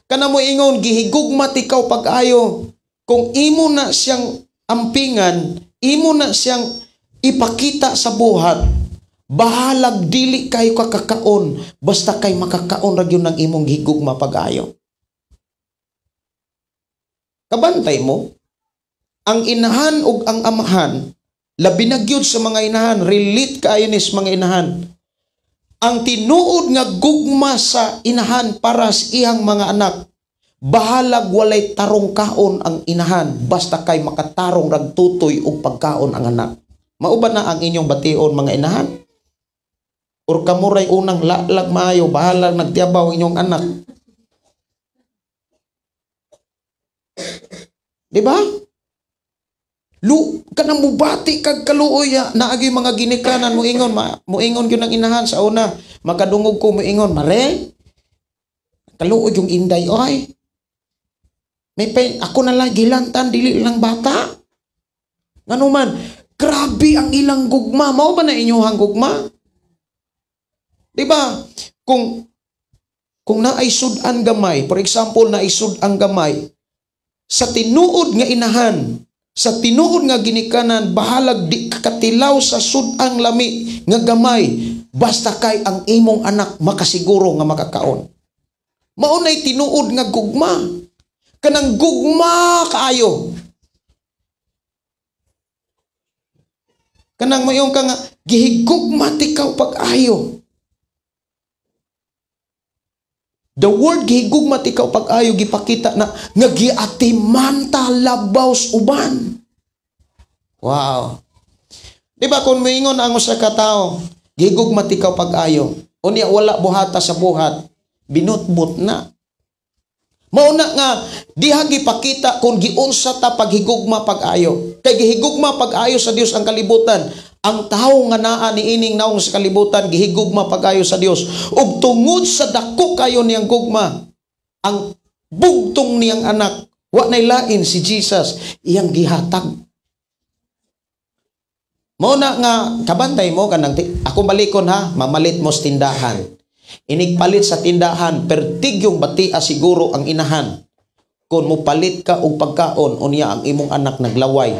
Kana mo ingon gihigugma tikaw pag-ayo kung imo na siyang ampingan, imo na siyang ipakita sa buhat. Bahalag dili kayo kakakaon, basta kay makakaon ra gyud ng imong gihigugma pag-ayo. Kabantay mo, ang inahan ug ang amahan, labi na gyud sa mga inahan, relate kaayo nis mga inahan. Ang tinuod nga gugma sa inahan para sa iyang mga anak, bahalag walay tarong kaon ang inahan, basta kay makatarong rag tutoy ug pagkaon ang anak. Mao ba na ang inyong bation mga inahan? Or kamuray unang lalag maayo, bahalag nagtiabaw inyong anak. Diba? Kanang mubati kag kaluoy naagi mga ginikanan mo ingon gyud ang inahan sa una, makadungog ko mo ingon, mare kaluoy yung inday oy. May pen ako na lang gilantan dili lang bata. Ngano man, grabe ang ilang gugma, mao ba na inyong gugma? Diba? Kung naay sud-an gamay, for example, naay sud-an gamay, sa tinuod nga inahan, sa tinuod nga ginikanan, bahalag di katilaw sa sud-ang lami nga gamay, basta kay ang imong anak makasiguro nga makakaon. Maunay tinuod nga gugma. Kanang gugma kaayo. Kanang mayong ka nga, gihigugma tikaw pag-ayo. The word gihigugma tikaw pag-ayo gipakita na nga giatimanta labaws uban. Wow. Diba kung moingon ang usa ka tawo, gihigugma tikaw pag-ayo, unya wala buhata sa buhat, binutbut na. Mauna nga diha gipakita kung giunsa ta paghigugma pag-ayo. Kay gihigugma pag-ayo sa Dios ang kalibutan. Ang tawo nga naa ni ining naong sa kalibutan gihigugma pag-ayo sa Dios. Ug tungod sa dako kayo niyang gugma, ang bugtong niyang anak, wa nay lain si Jesus, iyang gihatag. Mauna nga kabantay mo kanang ako balikon ha, mamalit mo sa tindahan. Inigpalit sa tindahan, pertigyong batia siguro ang inahan. Kung mo palit ka og pagkaon, unya ang imong anak naglaway.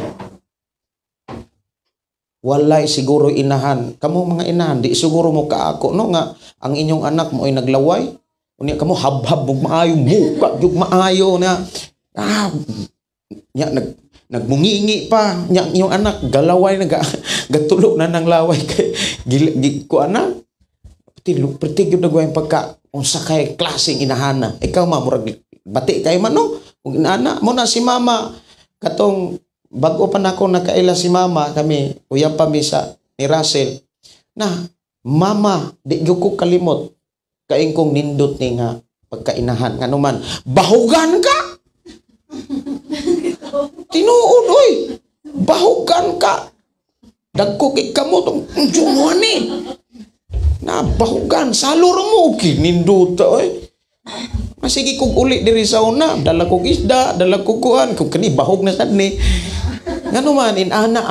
Walay siguro inahan. Kamo mga inahan, di siguro mo kaako no nga ang inyong anak mo ay naglaway. Unya kamo habhab mo maayo muka jug maayo na nagmungingi pa nya inyong anak galaway gatulog na nang laway kay ko anak pertig yung nagawin pagka unsa kay klaseng inahana. Ikaw murag bati kay man no? Kung inana mo na si mama, katong bago pa na ako nakaila si mama, kami, uyab pa mi sa ni Russell, na, mama, di ko kalimot, kaing kong nindot ni nga pagkainahan. Nga naman, bahugan ka! Tinuod, oy! Bahugan ka! Dagko kay kamo tong jumuan ni. Na bahugan, salur mo, kinindot, oy. Masigi kong uli diri sa una, dala kong isda, dala kong kuhan, kung kani bahog na sad ni. Nga naman, inana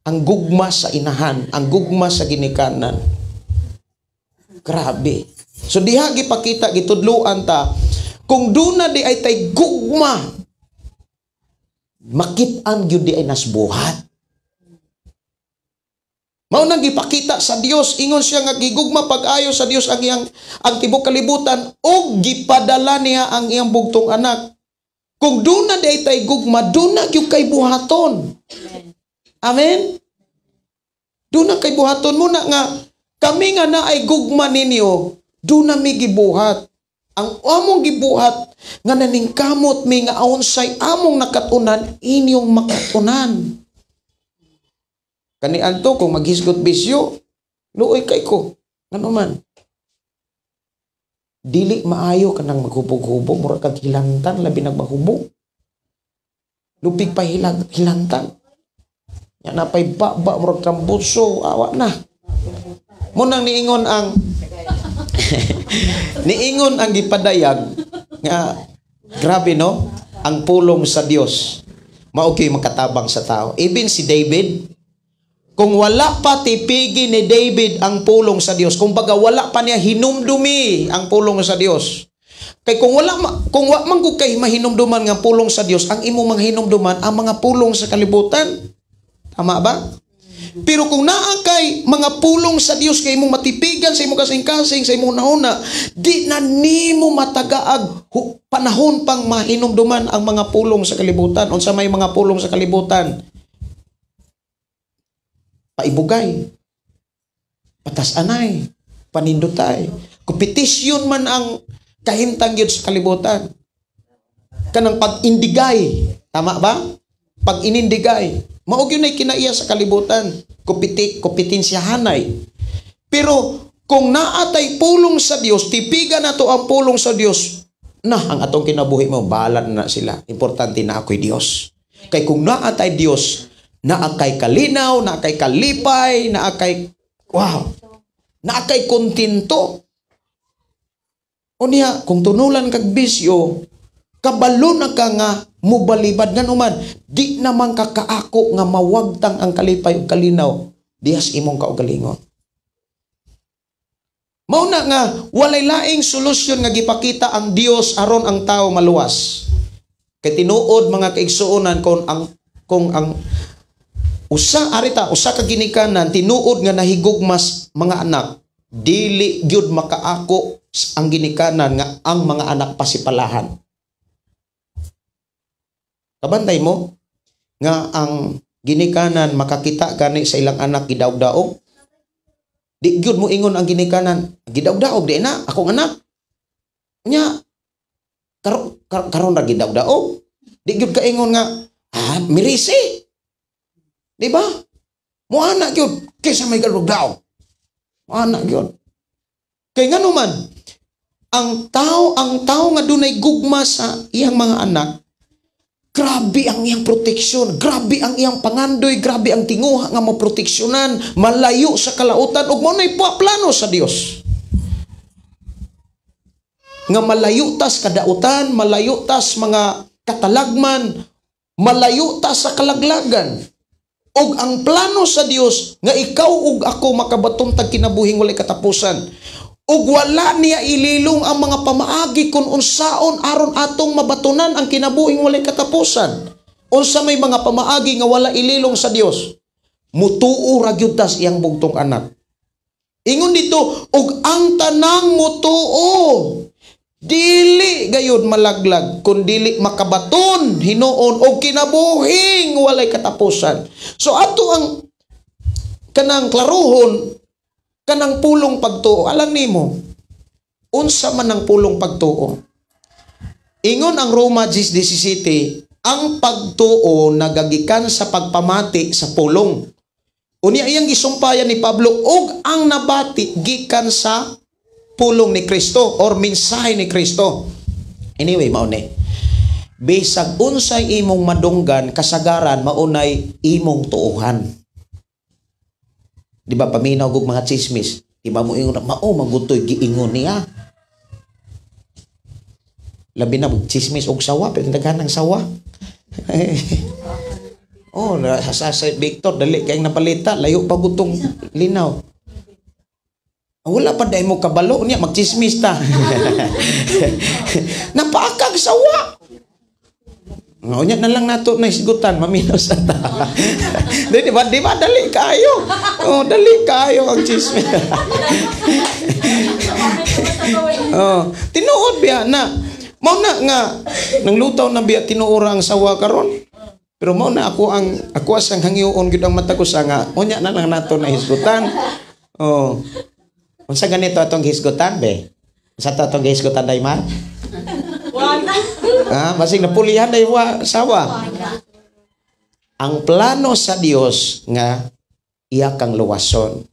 ang gugma sa inahan, ang gugma sa ginikanan. Grabe. So diha gipakita, gitudluan ta, kung doon na di ay tay gugma, makit-an yun di ay nasbuhat. Maunang gipakita sa Dios, ingon siya nga gigugma pag-ayo sa Dios ang tibok kalibutan o gipadala niya ang iyang bugtong anak. Kung doon na day tay gugma, doon na yung kay buhaton. Amen? Doon na kay buhaton muna nga, kami nga na ay gugma ninyo, doon na may gibuhat. Ang among gibuhat, nga naningkamot may nga aunsay among nakatunan, inyong makatunan. Kanian to, kung maghisgot bisyo, luoy kay ko. Ano man? Dili maayo ka nang maghubog-hubog, mura kag hilantan, labi nagmahubog. Lupig pa hilantan. Yan na pa'y baba, mura kang buso, awa na. Munang niingon ang niingon ang gipadayag nga grabe no, ang pulong sa Dios mao kay makatabang sa tao. Even si David, kung wala pa tipigi ni David ang pulong sa Dios, kung baga wala pa niya hinumdumi ang pulong sa Dios. Kay kung wala man gud kay mahinumduman nga pulong sa Dios, ang imong mga hinumduman ang mga pulong sa kalibutan. Tama ba? Pero kung naa kay mga pulong sa Dios kay imong matipigan sa imong kasing-kasing sa imong nauna, di na nimo matagaag panahon pang mahinumduman ang mga pulong sa kalibutan. Unsa may mga pulong sa kalibutan? Paibugay, patas-anay, panindutay, kompetisyon man ang kahintang yun sa kalibutan. Kanang pag-indigay, tama ba? Pag-inindigay, mao gyud nay kinaiya sa kalibutan, kompetensyahanay. Pero kung naatay pulong sa Dios, tipigan nato ang pulong sa Dios, na ang atong kinabuhi mo bahala na sila. Importante na ako'y Dios. Kay kung naatay Dios, naakay kalinaw, naakay kalipay, naakay wow, naakay kontento. O niya, kung tunulan kag bisyo, kabalo na ka nga mubalibad nga naman, di naman kakaako nga mawagtang ang kalipay o kalinaw, dihas imong kaugalingon. Mao na nga, walay laing solusyon nga gipakita ang Dios aron ang tao maluwas. Kay tinuod mga kaigsuonan kung ang usa ka ginikanan tinuod nga nahigugmas mga anak, dili gyud makaako ang ginikanan nga ang mga anak pasipalahan. Kabantay mo nga ang ginikanan makakita gani sa ilang anak gidaog-daog. Di gyud mo ingon ang ginikanan, gidaog-daog di na akong anak. Nya karon ra gidaog-daog. Di gyud ka ingon nga mirisi. Di ba? Mo anak gyud kaysa may galugdaog. Mo anak gyud. Kay ngano man ang tao nga dunay gugma sa iyang mga anak, grabe ang iyang proteksyon, grabe ang iyang pangandoy, grabe ang tinguha nga maproteksyonan, malayo sa kalautan, ug mao nay plano sa Dios. Nga malayo tas kadautan, malayo tas mga katalagman, malayo tas sa kalaglagan. Og ang plano sa Dios nga ikaw ug ako makabaton tag kinabuhing walay katapusan. Ug wala niya ililong ang mga pamaagi kung unsaon aron atong mabatunan ang kinabuhing walay katapusan. Unsa may mga pamaagi nga wala ililong sa Dios, mutuo ra gyud tas iyang bugtong anak. Ingon dito, ug ang tanang mutuo, dili gayud malaglag kun dili makabaton hinuon og kinabuhing walay katapusan. So ato ang kanang klaruhon kanang pulong pagtuo. Alam nimo, unsa man ang pulong pagtuo? Ingon ang Roma 10:17, ang pagtuo nagagikan sa pagpamati sa pulong. Unya iyang gisumpayan ni Pablo, og ang nabati gikan sa pulong ni Kristo or mensahe ni Kristo. Anyway, mao ni. Bisag unsay imong madunggan kasagaran maunay imong tuuhan. Di ba paminaw gug mga chismis? Di ba mo ingon mao magutoy giingon niya. Labi na chismis og sawa, pero daghanang sawa. Oh, sa Victor dali kay napalita, layo pa gutong linaw. Wala pa day mo kabalo niya magchismis ta. Napakag sawa. Unya na lang nato na isgutan maminaw sa ta. Di ba dali kayo. Oh, dali kayo ang chismis. Oh, tinuod biya na. Mao na nga nang lutaw na biya tinuora ang sawa karon. Pero mao na ako asang hangyoon gid ang mata ko sa nga. Unya na lang nato na isgutan. Oh. Unsa ganito atong hisgutan be? Unsa ta atong hisgutan Daymar? Masing napulihan day sawa. Ang plano sa Dios nga iya kang luwason.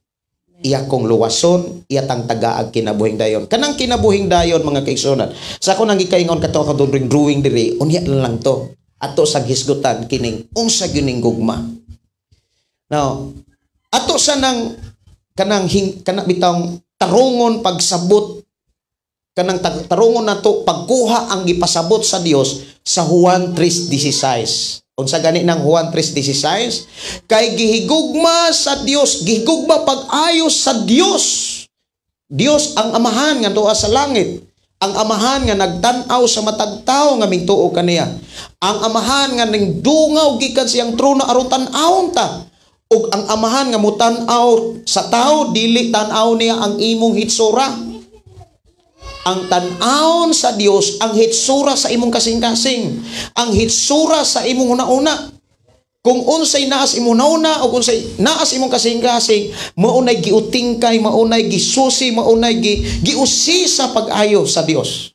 Iya kong luwason, iya tang tagaag kinabuhing dayon. Kanang kinabuhing dayon mga kaigsunan. Sa ako nang gikaingon kato ka drawing diri, unya lang to. Ato sa hisgutan kining unsa gyud ning gugma. Now, ato sa nang kanang bitang tarungon pagsabot, kanang tarungon nato pagkuha ang gipasabot sa Dios sa Juan 3:16. Unsa gani ng Juan 3:16? Kay gihigugma sa Dios, gihigugma pag-ayos sa Dios. Dios ang amahan nga duha sa langit. Ang amahan nga nagtan-aw sa matag tawo nga mingtuo kaniya. Ang amahan nga ning dungaw gikan siyang trono aron tan-awon ta. Ug ang amahan nga mutan-aw sa tawo dili tan-aw niya ang imong hitsura. Ang tan-awon sa Dios ang hitsura sa imong kasing-kasing, ang hitsura sa imong una-una. Kung unsay naas imong una o unsay naas imong kasing-kasing, maunay giutingkay, maunay gisusi, maunay giusi sa pag-ayo sa Dios.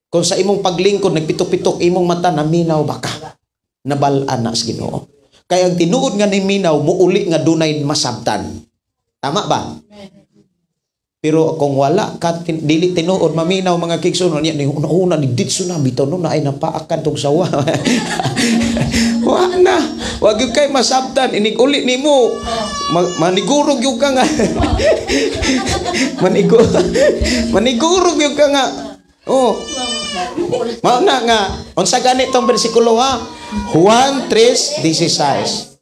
Kung sa imong paglingkod nagpitok-pitok imong mata, naminaw baka nabal-an na sa Ginoo. Kaya ang tinuod nga ni minaw muuli nga dunay masabtan. Tama ba? Pero kung wala ka dili tinuod maminaw mga kigsunon niya ni una ni ditso na bitaw no na ay napaakan tong sawa. Wa na, wag gyud kay masabtan inig uli nimo. Manigurog gyud ka nga. Manigurog gyud ka nga. Oh. Mao na nga unsa gani tong bersikulo ha? Juan 3:16.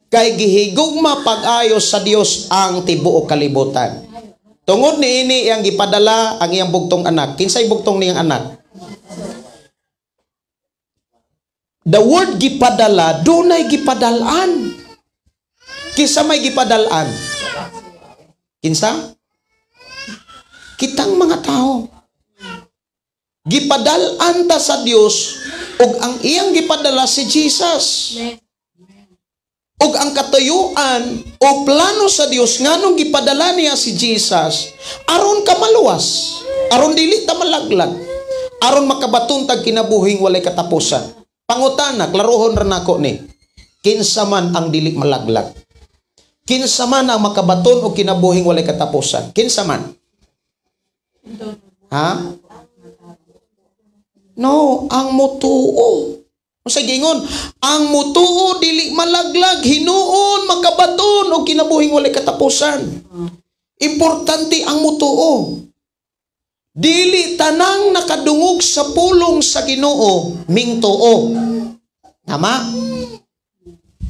Kay gihigugma pag-ayos sa Dios ang tibuok kalibutan. Tungod ni ini iyang gipadala ang iyang bugtong anak. Kinsay bugtong niyang anak? The word gipadala, dunay gipadalaan. Kinsa may gipadalaan? Kinsa? Kitang mga tao. Gipadalaan ta sa Dios ug ang iyang gipadala si Jesus. ug ang katuyuan o plano sa Dios nganong gipadala niya si Jesus aron ka maluwas, aron dili ta malaglag, aron makabaton tag kinabuhing walay katapusan. Pangutana, klarohon ra nako ni. Kinsa man ang dili malaglag? Kinsa man ang makabaton og kinabuhing walay katapusan? Kinsa man? Ha? No, ang mutuo. Sa gingon, ang mutuo dili malaglag, hinuon makabaton og kinabuhing walay katapusan. Importante ang mutuo. Dili tanang nakadungog sa pulong sa Ginoo mingtuo. Tama?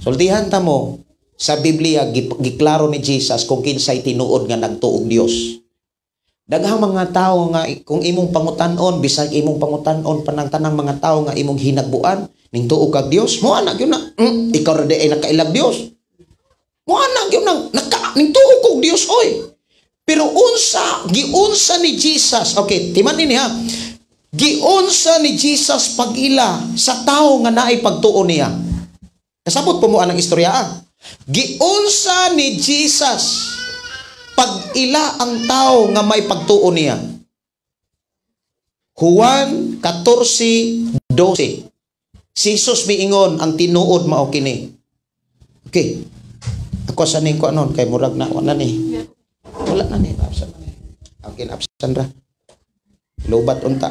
Sultihan ta mo sa Biblia giklaro ni Jesus kung kinsay tinuod nga nagtuog Dios. Daghang mga tao nga kung imong pangutan-on bisag imong pangutan-on panang tanang mga tao nga imong hinagbuan ning tuog kag Dios, mo ana gyud na ikaw ra di ay nakailag Dios. Mo ana gyud nang ning tuog kog Dios oy. Pero giunsa ni Jesus, okay, timan ini ha. Giunsa ni Jesus pag-ila sa tao nga naay pagtuo niya. Kasabot po mo anang istorya. Giunsa ni Jesus pag-ila ang tao nga may pagtuo niya. Juan 14:12. Si Jesus miingon ang tinuod mao kini. Okay. Ako sa ning ko anon kay murag na wala ni. Wala na ni absan na ni. Ang absan ra. Lubat unta.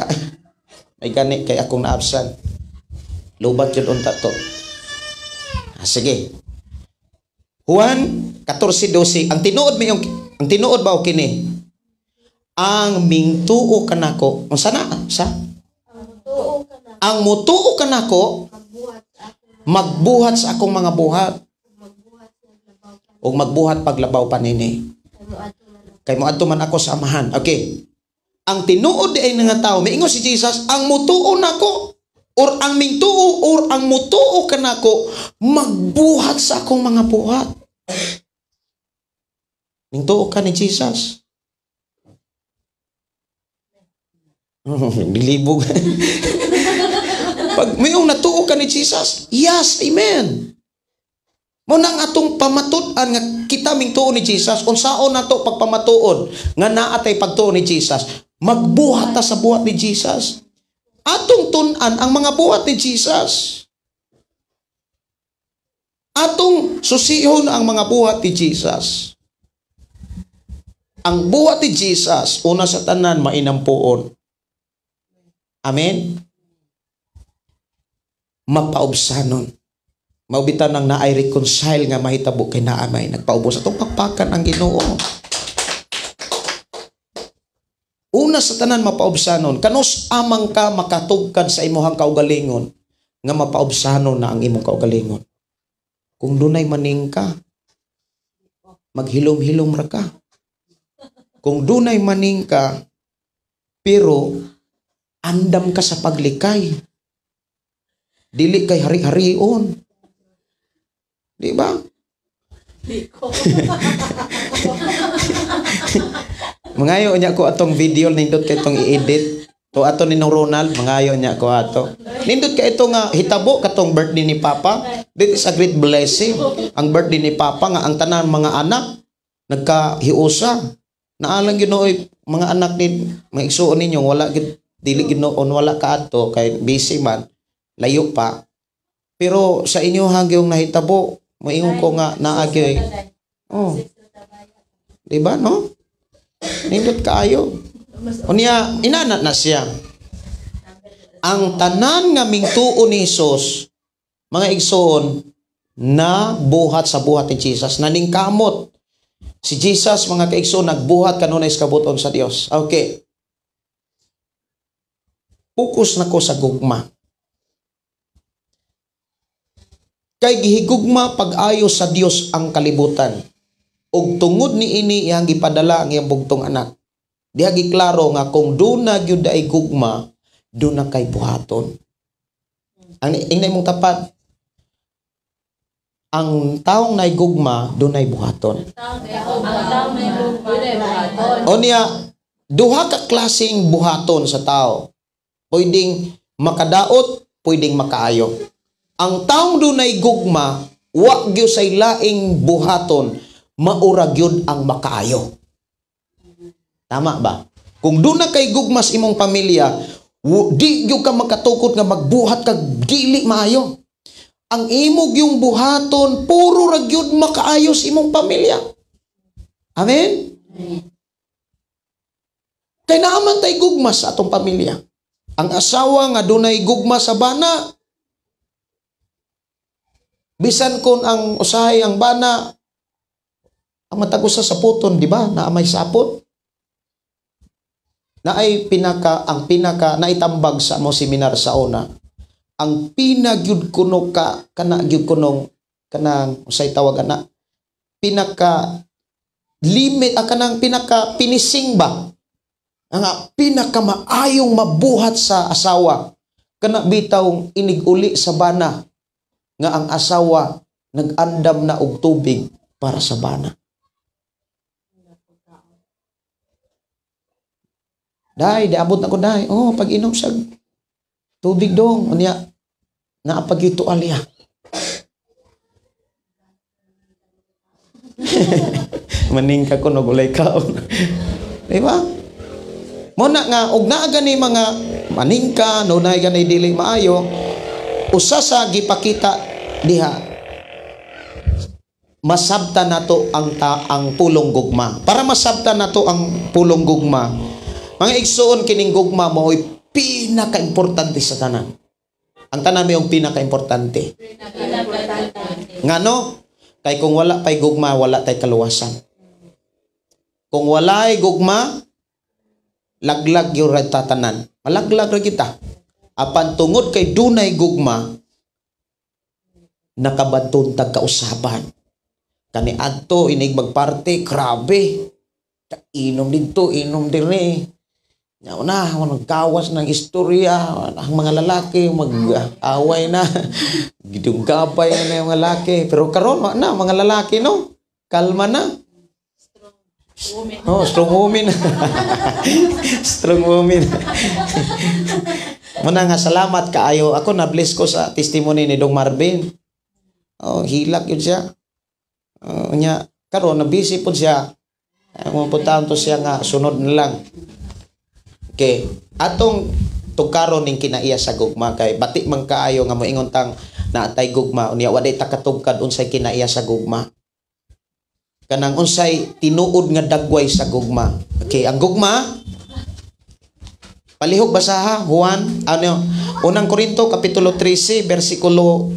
May gani kay akong naabsan. Lubat yun unta to. Sige. Juan 14:12. Ang tinuod ba o kini? Ang mingtuo kanako. Unsa na? Sa? Ang mutuo kanako magbuhat sa akong mga buhat. O magbuhat paglabaw panini. Kay moadto man ako sa amahan. Okay. Ang tinuod ay nga tao, miingon si Jesus, ang mutuo nako or ang mingtuo or ang mutuo kanako magbuhat sa akong mga buhat. Mingtuo ka ni Jesus. Bilibog. Pag mayong natuo ka ni Jesus, yes, amen. Mo nang atong pamatuan nga kita mingtuo ni Jesus, unsaon nato pagpamatuon nga naa tay pagtuo ni Jesus, magbuhat ta sa buhat ni Jesus. Atong tun-an ang mga buhat ni Jesus. Atong susihon ang mga buhat ni Jesus. Ang buhat ni Jesus una sa tanan mainampuon. Amen. Mapaubsanon. Maubitan ng naay reconcile nga mahitabo kay naamay nagpaubos atong pakpakan ang Ginoo. Una sa tanan mapaubsanon, kanus amang ka makatugkad sa imuhang kaugalingon nga mapaubsanon na ang imong kaugalingon. Kung dunay maning ka, maghilom-hilom ra ka. Kung dunay maning ka, pero andam ka sa paglikay. Dili kay hari-harion. Di ba? Mangayo niya ko atong video nindot kay itong i-edit. To ato ni Ronald, mangayo niya ko ato. Nindot kay ito nga hitabo katong birthday ni Papa. This is a great blessing. Ang birthday ni Papa nga ang tanan mga anak nagkahiusa. Naalang Ginoo mga anak ni mga igsuon ninyo wala gid dili Ginoon wala kaadto kay busy man layo pa. Pero sa inyo hagyong nahitabo moingon ko nga naagyoy. Oh. Di ba no? Nindot kaayo. Unya inana na siya. Ang tanan nga mingtuon ni Hesus mga igsoon na buhat sa buhat ni Jesus naningkamot. Si Jesus mga kaigsoon nagbuhat kanunay sa kabuton sa Dios. Okay. Focus na ko sa gugma. Kay gihigugma pag-ayo sa Dios ang kalibutan. Og tungod ni ini iyang gipadala ang iyang bugtong anak. Diha giklaro nga kung duna gyud ay gugma, duna kay buhaton. Ang ingay mong tapat. Ang taong nay gugma, dunay buhaton. O niya, duha ka klaseng buhaton sa tao. Pwedeng makadaot, pwedeng makaayo. Ang taong dunay gugma, wa gyud say laing buhaton, maura gyud ang makaayo. Tama ba? Kung duna kay gugma sa imong pamilya, di gyud ka makatukod nga magbuhat kag dili maayo. Ang imog yung buhaton, puro ra gyud makaayos imong pamilya. Amen? Kay naaman tay gugma sa atong pamilya. Ang asawa nga dunay gugma sa bana, bisan kon ang usahay ang bana, ang matagos sa saputon, di ba? Na may sapot. Na ay naitambag sa mo seminar sa una. Ang pinagyud kuno ka kana gyud kunong kanang usay tawag ana pinaka limit kanang pinaka pinising ba ang pinaka maayong mabuhat sa asawa kana bitaw inig-uli sa bana nga ang asawa nag-andam na og tubig para sa bana. Day, abot na ko day. Oh, pag inom sa tubig dong. Unya, naapagito alya. Maning ka ko nagulay kaon. Diba? Muna nga, og naa gani mga maningka, nunay gani dili maayo, usa sa gipakita diha, masabta nato ang pulong gugma. Para masabta nato ang pulong gugma, mga igsuon kining gugma mo pinaka-importante sa tanan. Ang tanan may yung pinaka-importante. Ngano? Kay kung wala pa'y gugma, wala tay kaluwasan. Kung wala ay gugma, laglag yung tatanan. Malaglag ra kita. Apan tungod kay dunay gugma, nakabanton tag kausaban. Kani adto inig magparte, grabe. Inom dito, inom dire. Na, nagkawas ng istorya, ang mga lalaki, mag-away na, gidugabay na yung mga lalaki. Pero karon na, mga lalaki, no? Kalma na. Oh, strong woman. Strong woman. Muna nga, salamat kaayo. Ako na-bless ko sa testimony ni Dong Marvin. Oh, hilak yun siya. Karon, na-busy po siya. Mapuntahan to siya nga, sunod na lang. Okay, atong tukaron ning kinaiya sa gugma kay bati man kaayo nga moingon tang naatay gugma unya waday takatugkad unsay kinaiya sa gugma. Kanang unsay tinuod nga dagway sa gugma. Okay, ang gugma palihog basaha Juan unang Korinto kapitulo 13 bersikulo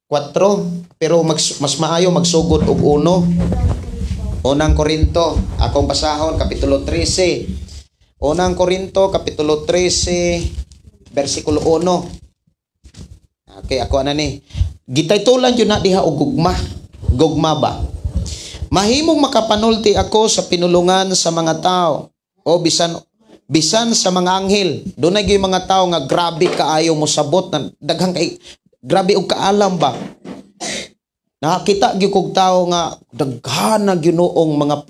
4, pero mas maayo magsugod og 1. Unang Korinto, akong basahon, Kapitulo 13. Unang Korinto, Kapitulo 13, versikulo 1. Okay, ako ni. Gitaytulan yun na diha og gugma. Gugma ba? Mahimong makapanulti ako sa pinulungan sa mga tao o bisan sa mga anghel. Doon na yung mga tao nga grabe kaayo mo sabot na daghang kay grabe og kaalam ba. Nakakita gyud kog tao nga daghan na Ginoong mga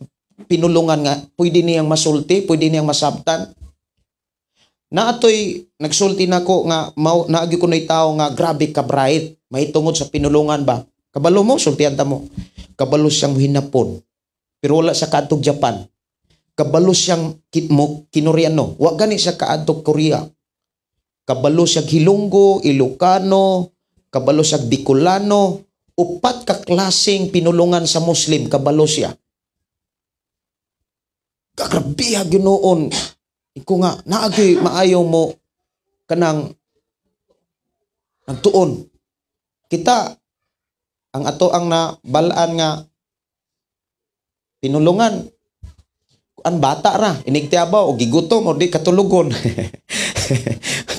pinulungan nga pwede niyang masulti, pwede niyang masabtan. Naatoy nagsulti nako nga naagi ko nay tao nga grabe ka bright, mahitungod sa pinulungan ba. Kabalo mo sultihan ta mo. Kabalo siyang hinapon. Pero wala sa kaadtog Japan. Kabalo siyang Kinoreano. Wa gani siya kaadtog Korea. Kabalo siyang Hilonggo, Ilocano, kabalo siyang Bicolano, 4 ka klaseng pinulungan sa Muslim, kabalo siya. Kagrabiha Ginoon. Iko nga naagi maayo mo kanang nagtuon. Kita ang ato ang nabalaan nga pinulungan ang bata ra inigtiabaw o gigutom o di katulugon.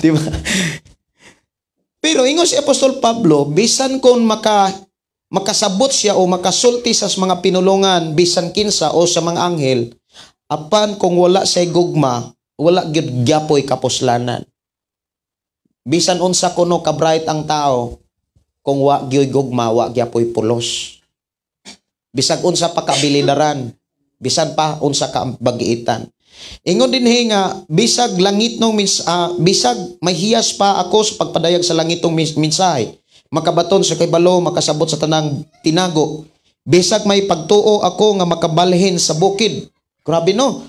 Di ba? Pero ingon si Apostol Pablo, bisan kon makasabot siya o makasulti sa mga pinulungan bisan kinsa o sa mga anghel, apan kung wala sa gugma, wala gyud gyapoy kapuslanan. Bisan unsa kuno ka bright ang tao, kung wa gyud gugma, wa gyapoy pulos. Bisag unsa pa kabilidaran, bisan pa unsa ka bagiitan. Ingon dinhi nga bisag langit nung bisag mahiyas pa ako sa pagpadayag sa langitong mensahe, makabaton sa kaybalo, makasabot sa tanang tinago. Bisag may pagtuo ako nga makabalhin sa bukid. Grabe no.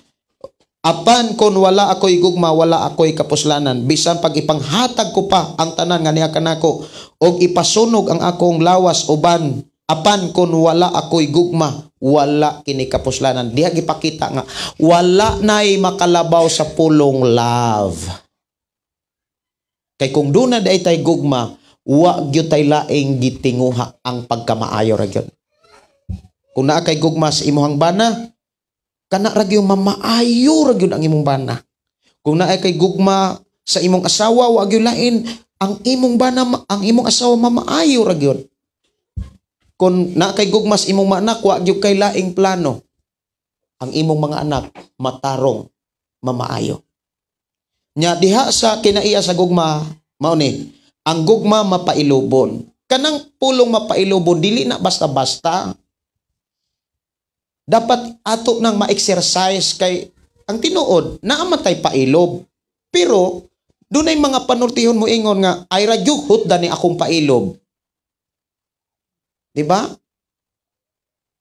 Apan kon wala ako'y gugma, wala ako'y kapuslanan. Bisan pag ipanghatag ko pa ang tanan nga niya kanako og ipasunog ang akong lawas uban, apan kon wala ako'y gugma, wala kini kapuslanan. Diha gipakita nga wala nay makalabaw sa pulong love. Kay kung doon na day tay gugma, wa gyud tay laing gitinguha ang pagkamaayo ra gyud. Kung naa kay gugma sa imong bana, kana ra gyud mamaayo ra gyud ang imong bana. Kung naa kay gugma sa imong asawa, wa gyud lain ang imong bana, ang imong asawa mamaayo ra gyud. Kung naa kay gugma sa imong mga anak, wa gyud kay laing plano. Ang imong mga anak matarong mamaayo. Nya diha sa kinaiya sa gugma, mao ni, ang gugma mapailubon. Kanang pulong mapailubon dili na basta-basta. Dapat ato nang ma-exercise kay ang tinuod naamatay pailob. Pero dunay mga panultihon mo ingon nga ay ragyuhot dani akong pailob. Di ba?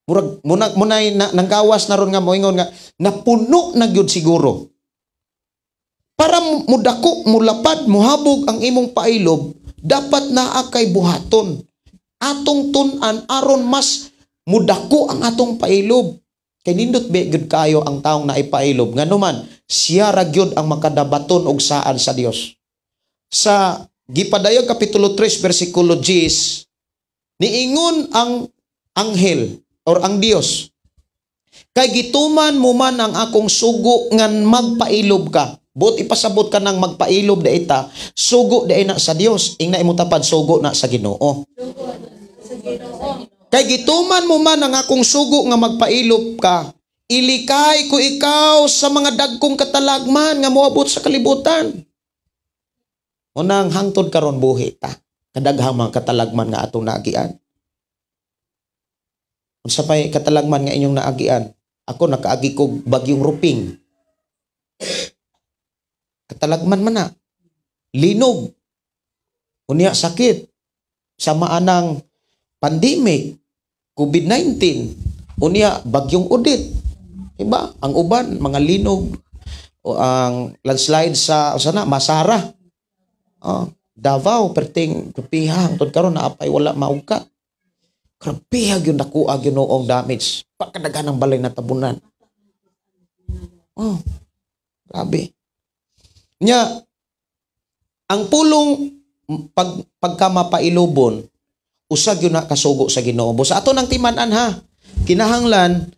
Murag munay nanggawas na ron nga mo ingon nga napuno na gyud siguro. Para mudako, mulapad, muhabog ang imong pailob, dapat naa kay buhaton. Atong tun-an aron mas mudako ang atong pailob. Kay nindot gyud kayo ang taong naipailob nganuman siya ra gyud ang makadabaton og saan sa Dios. Sa gipadayag kapitulo 3 bersikulo 10, niingon ang anghel or ang Dios, kay gituman mo man ang akong sugo ngan magpailob ka. But ipasabot ka nang magpailob da ita, sugo da na sa Dios, ingna imo tapad sugo na sa Ginoo. Kay gituman mo man ang akong sugo nga magpailob ka, ilikay ko ikaw sa mga dagkong katalagman nga moabot sa kalibutan. Unang hangtod karon buhi ta, kadaghang mga katalagman nga atong naagian. Unsa pay katalagman nga inyong naagian? Ako nakaagi ko bagyong Ruping. Katalagman man na. Linog. Unya sakit. Sama anang pandemic, COVID-19, unya bagyong Odette. Diba? Ang uban, mga linog, o ang landslide sa Masara. Davao, perting kapihang, tod karon na apay wala maugka. Krapihag yun nakuha yun noong damage. Pagkadagan ng balay na tabunan. Grabe. Nya, ang pulong pagka mapailubon, usag yun na kasugo sa Ginoo. Sa ato nang timan-an ha, kinahanglan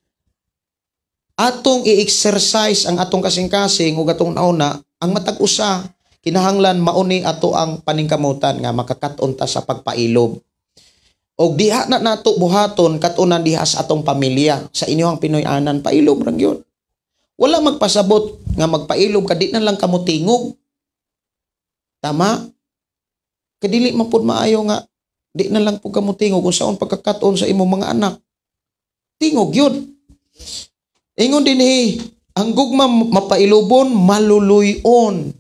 atong i-exercise ang atong kasing-kasing ug atong nauna ang matag usa, kinahanglan mauni ato ang paningkamutan nga makakaton ta sa pagpailob. Og diha na nato buhaton katunan diha sa atong pamilya, sa inyong Pinoy-anan, pailob ra gyud. Wala magpasabot nga magpailob ka di na lang kamo tingog. Tama? Kadili man pud maayo nga di na lang pud kamo tingog kung saon pagkakaton sa imong mga anak. Tingog yun. Ingon din ang gugma mapailobon, maluluyon.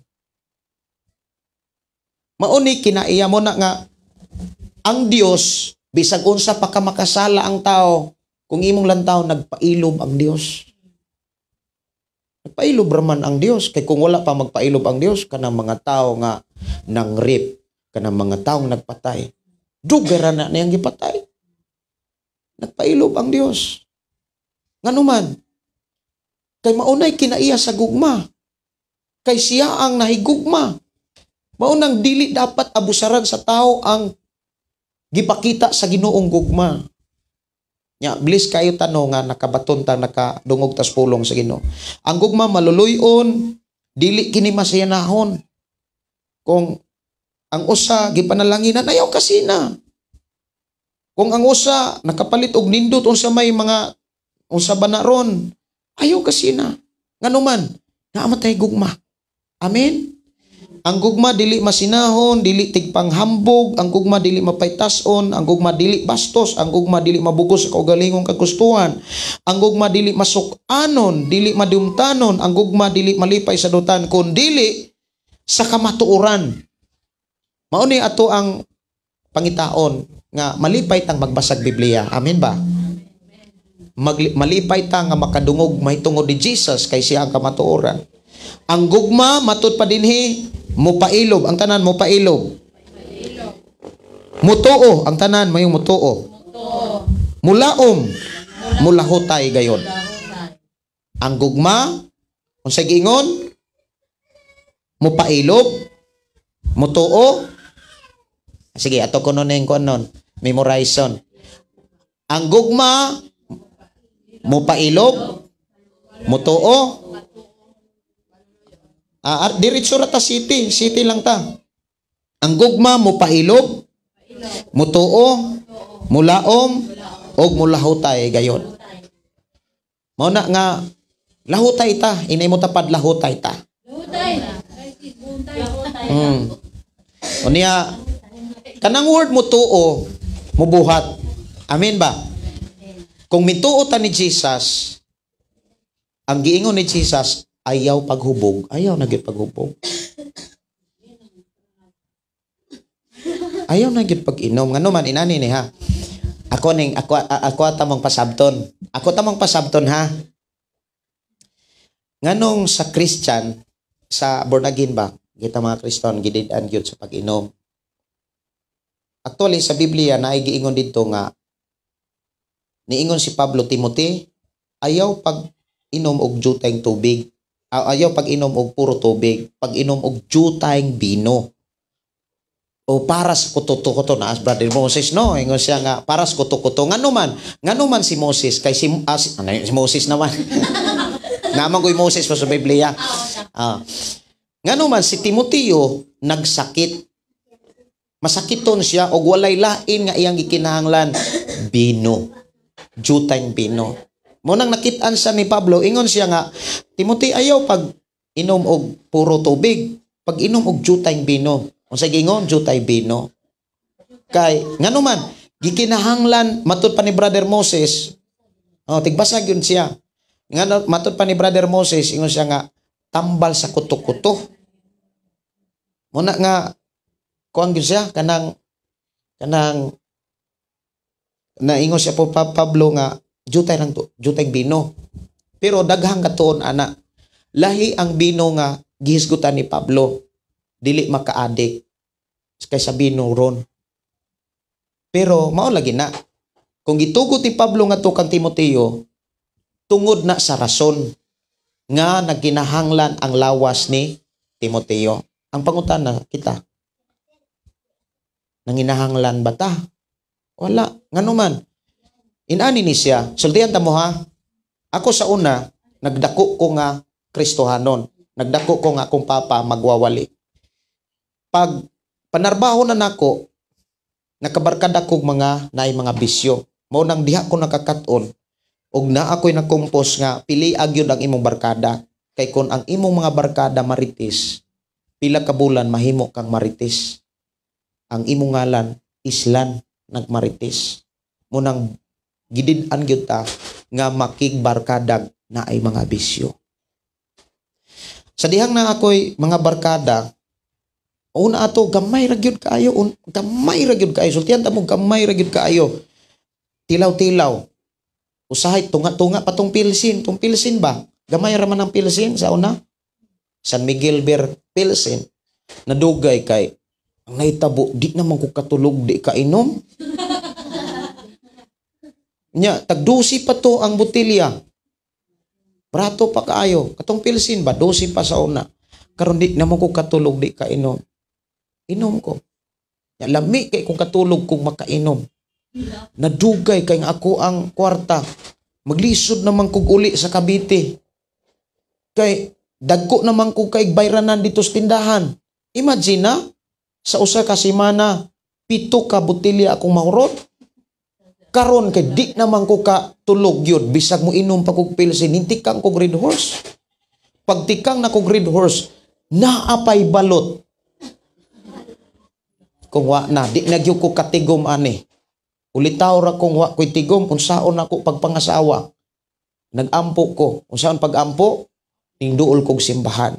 Mauni kinaiya mo na nga ang Dios bisag unsa pa ka makasala ang tao, kung imong lantaw nagpailob ang Dios. Nagpailob raman ang Dios, kay kung wala pa magpailob ang Dios kanang mga tao nga nang rape, kanang mga taong nagpatay, dugara na niyang gipatay. Nagpailob ang Dios. Nganuman, kay maunay kinaiya sa gugma, kay siya ang nahigugma. Maunang dili dapat abusaran sa tao ang gipakita sa Ginoong gugma. Nya, bilis kayo tanong nga nakabaton ta, nakadungog tas pulong sa Ginoo. Ang gugma maluluyon, dili kini masayanahon. Kung ang usa gipanalanginan, ayaw kasi na. Kung ang usa nakapalit og nindot unsa may mga unsa ba na ron, ayaw kasi na. Nganuman, naamatay gugma. Amen. Ang gugma dili masinahon, dili tigpanghambog, ang gugma dili mapaytason, ang gugma dili bastos, ang gugma dili mabugos sa kaugalingong kagustuhan, ang gugma dili masukanon, dili madumtanon, ang gugma dili malipay sa dutan, kun dili sa kamatuoran. Mao ni ato ang pangitaon nga malipay tang magbasag Biblia. Amen ba? Malipay ta nga makadungog mahitungod ni Jesus kay siya ang kamatuoran. Ang gugma matud pa dinhi mupailob, ang tanan mupailob. Mutuo, ang tanan mayong mutuo. Mulaom, mulahutay gayon. Ang gugma unsay giingon? Mupailob, mutuo. Sige, ato ko nun memorization. Ang gugma mupailob, mutuo. Diretso ra ta city lang ta. Ang gugma mupailob, mutuo, mulaom, og mulahutay gayon. Mao na nga lahutay ta, inay mo tapad lahutay ta. Unya kanang word mutuo, mubuhat. Amen ba? Kung mituo ta ni Jesus, ang giingon ni Jesus, ayaw paghubog. Ayaw na gyud paghubog. Ayaw na gyud pag-inom. Ngano man inani ni ha. Ako tamang pasabton. Ako tamang pasabton ha. Nganong sa Christian, sa born again ba, kita mga Kriston gidid-an gyud sa pag-inom. Actually sa Biblia naay giingon didto nga niingon si Pablo Timothy, ayaw pag-inom og jutayng tubig. Ayaw pag-inom og puro tubig, pag-inom og jutayng bino. O para sa kuto-kuto na as Brother Moses, no? Ingon siya nga para sa kuto-kuto. Nganuman si Moses kay si Moses naman. Naman ko'y Moses pa sa Biblia. Nganuman si Timoteo nagsakit. Masakiton siya og walay lain nga iyang gikinahanglan bino. Jutayng bino. Munang nakitaan sa ni Pablo, ingon siya nga, Timothy, ayaw pag inom og puro tubig, pag inom og jutayng bino. Unsa gingon jutay bino. Kay nganuman gikinahanglan matud pa ni Brother Moses. Tigbasag yun siya. Ngano matud pa ni Brother Moses, ingon siya nga tambal sa kuto-kuto. Muna nga kuang gyud siya kanang naingon siya po Pablo nga jutay bino. Pero daghang katuon ana. Lahi ang bino nga gihisgutan ni Pablo. Dili makaadik kaysa bino ron. Pero mao lagi na. Kung gitugot ni Pablo nga to kang Timoteo, tungod na sa rason nga nagkinahanglan ang lawas ni Timoteo. Ang pangutana kita, nanginahanglan ba ta Wala. Ngano man. Inani ni siya. Sultihan ta mo ha. Ako sa una, nagdako ko nga Kristohanon. Nagdako ko nga akong papa magwawali. Pag panarbaho na nako, nakabarkada kog mga naay mga bisyo. Mao nang diha ko nakakaton og na ako'y nagkumpos nga pili agyod ang imong barkada. Kay kun ang imong mga barkada maritis, pila ka bulan mahimo kang maritis. Ang imong ngalan islan nagmaritis. Munang gidid-an gyud ta nga makigbarkadag na ay mga bisyo. Sa dihang na ako'y mga barkada, una ato gamay ra gyud kaayo, gamay ra gyud kaayo. Sultihan ta mo gamay ra gyud kaayo. Tilaw-tilaw. Usahay tunga-tunga patong Pilsin. Tong Pilsin ba? Gamay ra man ang Pilsin sa una. San Miguel Beer Pilsin. Nadugay kay ang naitabo, di naman ko katulog, di ka inom. Nya, tagdusi pa to ang botilya. Brato pa kaayo. Katong Pilsin ba? Dosi pa sa una. Karon di naman ko katulog, di ka inom. Inom ko. Nya, lami kay kung katulog kung makainom. Nadugay kay nga ako ang kwarta. Maglisod naman kog uli sa Cavite. Kay dagko naman kog kay bayranan dito sa tindahan. Imagine na, sa usa ka semana 7 ka botilya akong mahurot. Karon kay di naman ko ka tulog yun. Bisag mo inom pa kog Pilsin, hintikang kog Red Horse. Pagtikang na kog Red Horse, naapay balot. Kung wa na, di nagyo ko katigom ani. Ulitaw ra kung wa ko'y tigom, unsaon ako pagpangasawa. Nagampo ko. Unsaon pagampo? Ningduol kog simbahan.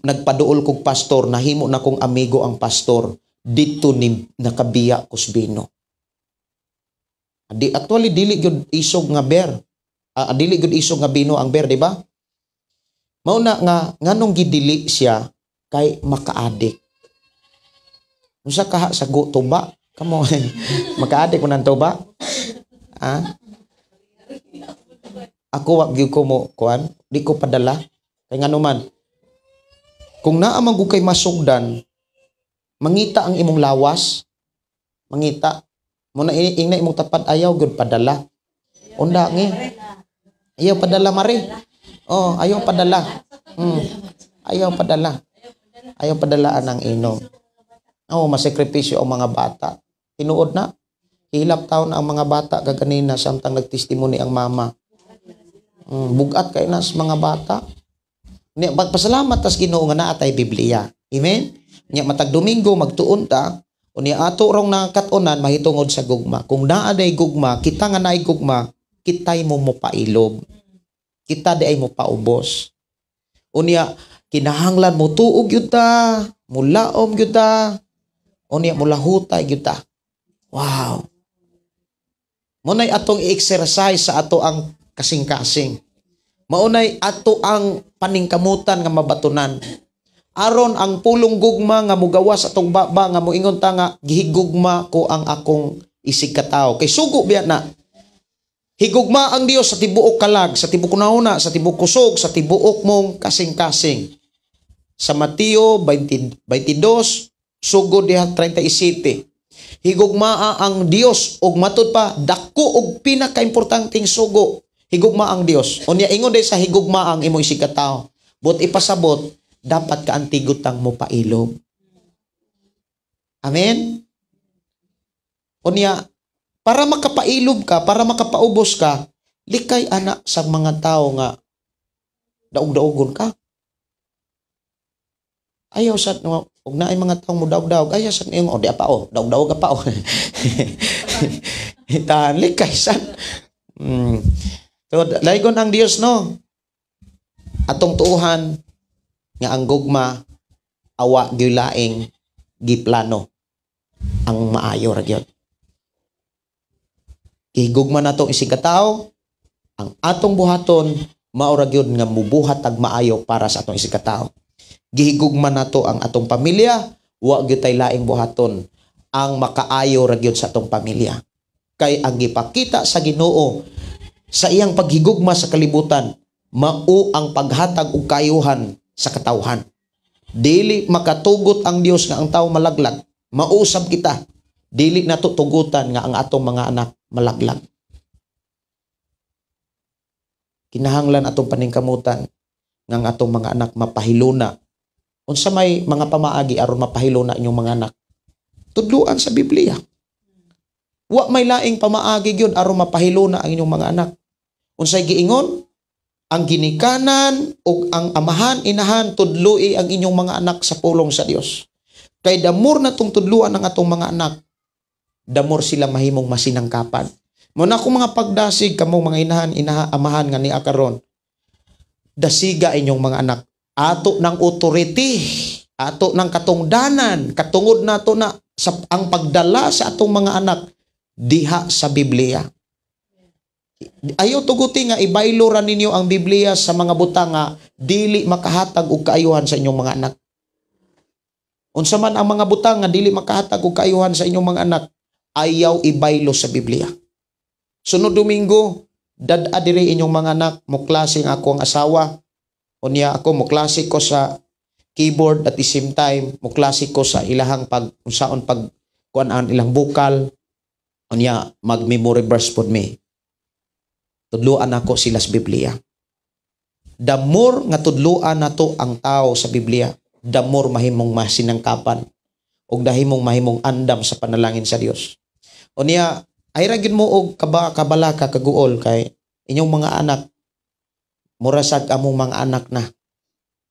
Nagpaduol kog pastor, nahimo na kong amigo ang pastor. Dito ni nakabiya kusbino. Actually, dili gyud isog nga ber. Dili gyud isog nga bino ang ber, di ba? Mauna nga, nganong gidili siya kay makaadik. Unsa kaha sa tuba? Kamo, makaadik mo ng tuba? Ako wag gyud ko mo kuan, di ko padala. Kay ngano man, kung naamang ko kay masugdan, mangita ang imong lawas, mangita. Muna ingna imong tapat ayaw gyud padala. Unda ngi. Ayaw padala mare. Oh, ayaw padala. Ayaw padala. Ayaw padalaan ang inom. Oh, masakripisyo ang mga bata. Tinuod na. Hilap taon ang mga bata kaganina samtang nagtestimony ang mama. Bugat kay nas mga bata. Nya pagpasalamat tas Ginoo nga naa tay Biblia. Amen. Nya matag Domingo magtuon ta, unya ato rong nakatonan mahitungod sa gugma. Kung naa day gugma, kita nga naay gugma, kitay mo mopailob. Kita di ay mo paubos. Unya kinahanglan mo tuog gyud ta, mulaom gyud ta. Unya mulahutay gyud ta. Wow. Munay atong i-exercise sa ato ang kasing-kasing. Maunay ato ang paningkamutan nga mabatunan. Aron ang pulong gugma nga mugawas atong baba nga moingon ta nga gihigugma ko ang akong isig ka tawo. Kay sugo biya na. Higugma ang Dios sa tibuok kalag, sa tibuok kunahuna, sa tibuok kusog, sa tibuok mong kasing-kasing. Sa Mateo 22, sugod diha 37. Higugmaa ang Dios og matud pa dako og pinakaimportanteng sugo. Higugma ang Dios. Unya ingon day sa higugma ang imong isig ka tawo. But ipasabot dapat ka antigutang mo pailob. Amen. Unya para makapailob ka, para makapaubos ka, likay anak sa mga tao nga daog-daogon ka. Ayaw sa ug naay mga taong mo daog-daog, ayaw sa iyong di pa daog-daog ka pa Itahan likay sa. So, laygon ang Dios no. Atong tuuhan nga ang gugma awa gyulaing giplano ang maayo ra gyud. Gigugma nato isig ka tawo, ang atong buhaton mao ra gyud nga mubuhat ag maayo para sa atong isig ka tawo. Gihigugma nato ang atong pamilya, wa gyud tay laing buhaton ang makaayo ra gyud sa atong pamilya. Kay ang gipakita sa Ginoo sa iyang paghigugma sa kalibutan, mao ang paghatag og kayuhan sa katawhan. Dili makatugot ang Dios nga ang tawo malaglag, mausab kita. dili nato tugutan nga ang atong mga anak malaglag. Kinahanglan atong paningkamutan nga ang atong mga anak mapahiluna. Unsa may mga pamaagi aron mapahiluna inyong mga anak? Tudluan sa Biblia. Wa may laing pamaagi gyud aron mapahiluna ang inyong mga anak. Unsay giingon? Ang ginikanan ug ang amahan, inahan, tudloi ang inyong mga anak sa pulong sa Dios. Kay damor na tong tudluan ang atong mga anak, damor sila mahimong masinangkapan. Muna kung mga pagdasig kamong mga amahan nga ni akaron, dasiga inyong mga anak. Ato ng authority, ato ng katungdanan, katungod nato na ang pagdala sa atong mga anak diha sa Biblia. Ayaw tuguti nga ibaylo ra ninyo ang Biblia sa mga butang nga dili makahatag og kaayuhan sa inyong mga anak. Unsa man ang mga butang nga dili makahatag og kaayuhan sa inyong mga anak, ayaw ibaylo sa Biblia. Sunod Domingo, dad-a diri inyong mga anak, moklase nga ako ang asawa. Unya ako moklase ko sa keyboard at the same time moklase ko sa ilahang unsaon pag kuan ang ilang bukal. Unya mag-memory verse pod me. Tudluan ako sila sa Biblia. The more nga tudluan nato ang tao sa Biblia, the more mahimong masinangkapan ug dahimong mahimong andam sa panalangin sa Dios. Unya ay ra gyud mo og kabalaka kaguol kay inyong mga anak murasag among mga anak na.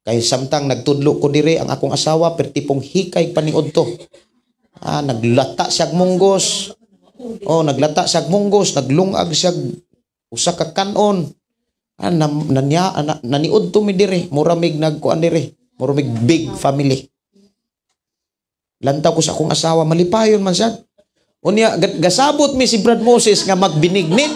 Kay samtang nagtudlo ko diri ang akong asawa pertipong hikay paniudto. Naglata siyag munggos. Naglata siyag munggos, naglungag siyag usa ka kanon. Naniud to mi dire, muramig nagkuan dire, muramig big family. Lantaw ko sa akong asawa, malipayon man sad. Unya gasabot mi si Brad Moses nga magbinignit.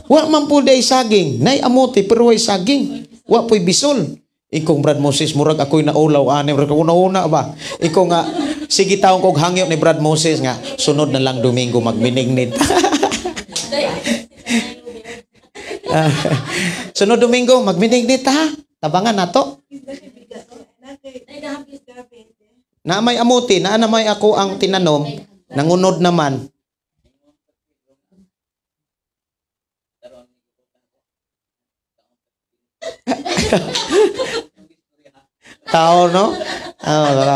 Wa man po day saging, nay amote pero way saging. Wa po'y bisol. Ikong Brad Moses murag ako'y naulaw ani, murag una ba. Iko nga sige taong kog hangyop ni Brad Moses nga sunod na lang Domingo magbinignit. Sunod Domingo, magminignit ha. Tabangan nato. Na may amuti, na may ako ang tinanom, nangunod naman. Tao, no?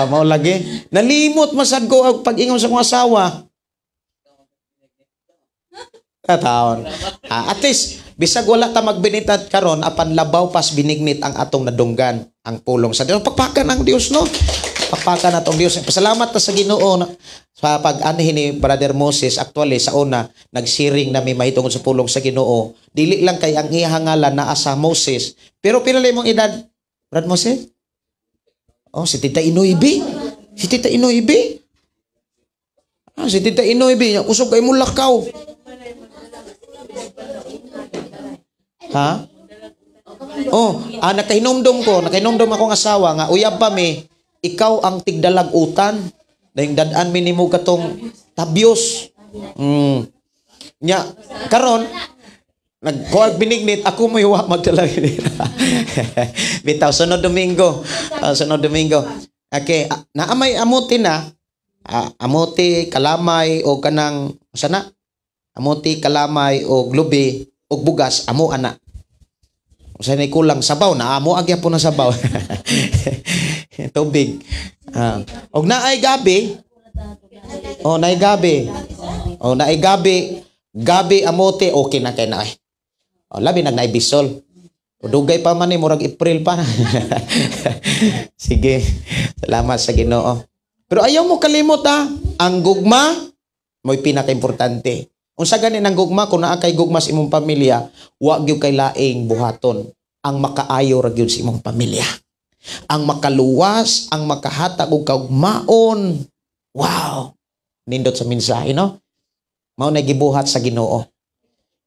Mau lagi. Nalimot masad ko ang pag-ingon sa kong asawa. Taon. At least, bisag wala ta magbinitad karon apan labaw pas binignit ang atong nadunggan ang pulong sa Dios. Pagpakan ang Dios, no? Pagpakan natong Dios. Pasalamat ta sa Ginoo sa pag-anhin ni Brother Moses. Actually, sa una, nagsiring na may mahitungod sa pulong sa Ginoo. Dili lang kay ang iyang ngalan naa sa Moses. Pero pinalay mong edad, Brad Moses? Si Tita Inoybi. Si Tita Inoybi. Si Tita Inoybi. Usog kay mo lakaw. Ha? Nakahinomdom akong asawa nga uyab pa mi, ikaw ang tigdalag utan dahil dadaan mi nimo katong tabyos. Nya karon nagkuag binignit ako mo iwa magdalag. Bitaw sunod Domingo. Okay, naamay amuti na. Amuti, kalamay o kanang sana? Amuti, kalamay o glubi o bugas, amo ana. Sa nay kulang sabaw na amo agya po na sabaw. Tubig. Og naay gabi. Naay gabi amote okay na kay na. Labi nagnay bisol. Dugay pa man ni murag April pa. Sige. Salamat sa Ginoo. Pero ayaw mo kalimot ang gugma mo'y pinaka-importante. Unsa gani nang gugma kung naa kay gugma sa imong pamilya, wa gyud kay laing buhaton. Ang makaayo ra gyud sa imong pamilya. Ang makaluwas, ang makahatag og kaugmaon. Wow. Nindot sa mensahe, no? Mao na gibuhat sa Ginoo.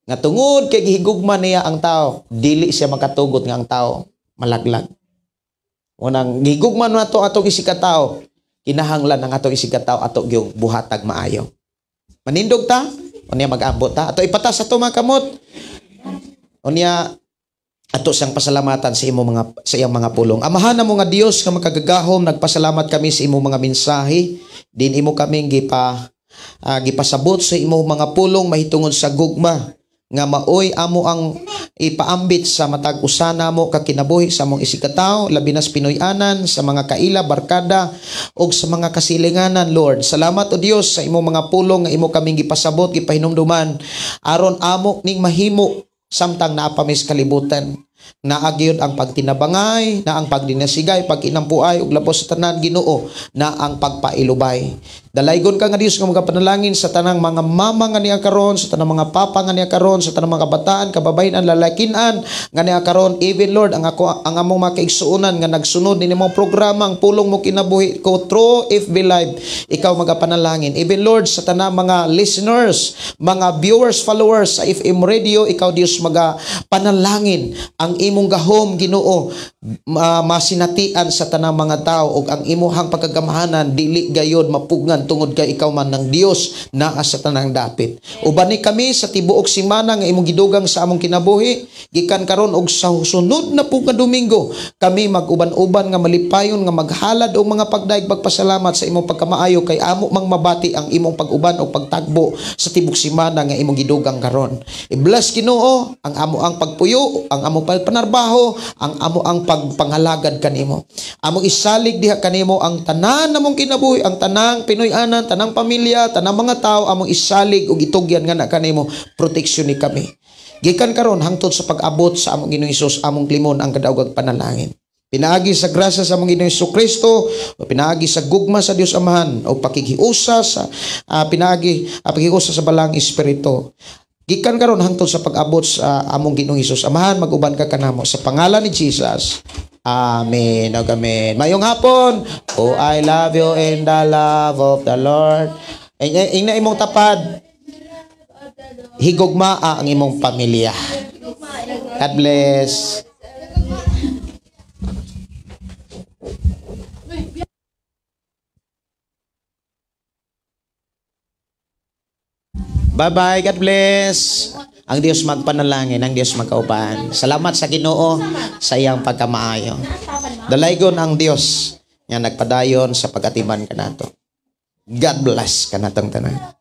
Nga tungod kay gihigugma niya ang tao, dili siya makatugot nga ang tao malaglag. Unang gihigugma nato atong isig ka tao, kinahanglan ang atong isig ka tao ato gyud buhatag maayo. Manindog ta? Unya mag-ambot ta. Ato ipatas ato mga kamot. Unya ato siyang pasalamatan sa iyang mga pulong. Amahan na mo nga Dios nga makagagahom, nagpasalamat kami sa imong mga mensahe. Din imo kaming gipasabot sa imo mga pulong mahitungod sa gugma nga maoy amo ang ipaambit sa matag usana mo kakinabuhi sa among isikataw, labi na sa Pinoyanan, sa mga kaila, barkada o sa mga kasilinganan, Lord. Salamat o Dios sa imo mga pulong nga imo kaming gipasabot, gipahinumduman aron amo ning mahimo samtang naapamis kalibutan. Naagyod ang pagtinabangay, na ang pagdinasigay, pag-inampuay ug labos sa tanan Ginoo, na ang pagpailubay. Dalaygon ka nga Dios nga mga panalangin sa tanang mga mama nga niya karon, sa tanang mga papa nga niya karon, sa tanang mga kabataan, kababayan, lalakinan nga niya karon, even Lord ang among mga kaigsuonan nga nagsunod ni mga programa ang pulong mo kinabuhi ko through FB Live, ikaw magapanalangin. Even Lord sa tanang mga listeners, mga viewers, followers sa FM radio, ikaw Dios magapanalangin ang imong gahom Ginoo, masinatian sa tanang mga tao ug ang imuhang pagkagamahanan dili gayod mapugnan tungod kay ikaw man ng Dios naa sa tanang dapit. Uban ni kami sa tibuok semana nga imong gidugang sa among kinabuhi, gikan karon og sa sunod na pug nga Domingo, kami mag-uban-uban nga malipayon nga maghalad og mga pagdaig pagpasalamat sa imong pagkamaayo kay amo mang mabati ang imong pag-uban o pagtagbo sa tibuok semana nga imong gidugang karon. I-bless Ginoo ang amo ang pagpuyo, ang amo panarbaho, ang amo ang pagpanghalagad kanimo. Among isalig diha kanimo ang tanan namong kinabuhi, ang tanang Pinoyanan, tanang pamilya, tanang mga tao, among isalig ug itugyan nga na kanimo, proteksyon ni kami. Gikan karon hangtod sa pag-abot sa among Ginoong Hesus, among klimon ang kadaog panalangin. Pinaagi sa grasya sa among Ginoong Hesukristo, o pinaagi sa gugma sa Dios Amahan, o pakikiusa sa pakikiusa sa balang Espiritu. Gikan karon hangtod sa pag-abot sa among Ginoong Hesus Amahan, mag-uban ka kanamo sa pangalan ni Jesus. Amen. Amen. Mayong hapon. Oh, I love you in the love of the Lord. Ina imong tapad. Higugmaa ang imong pamilya. God bless. Bye-bye. God bless. Ang Diyos magpanalangin, ang Diyos magkauban. Salamat sa Ginoo sa iyang pagkamaayo. Dalaygon ang Diyos nga nagpadayon sa pagatiman kanato. God bless kanatong tanan.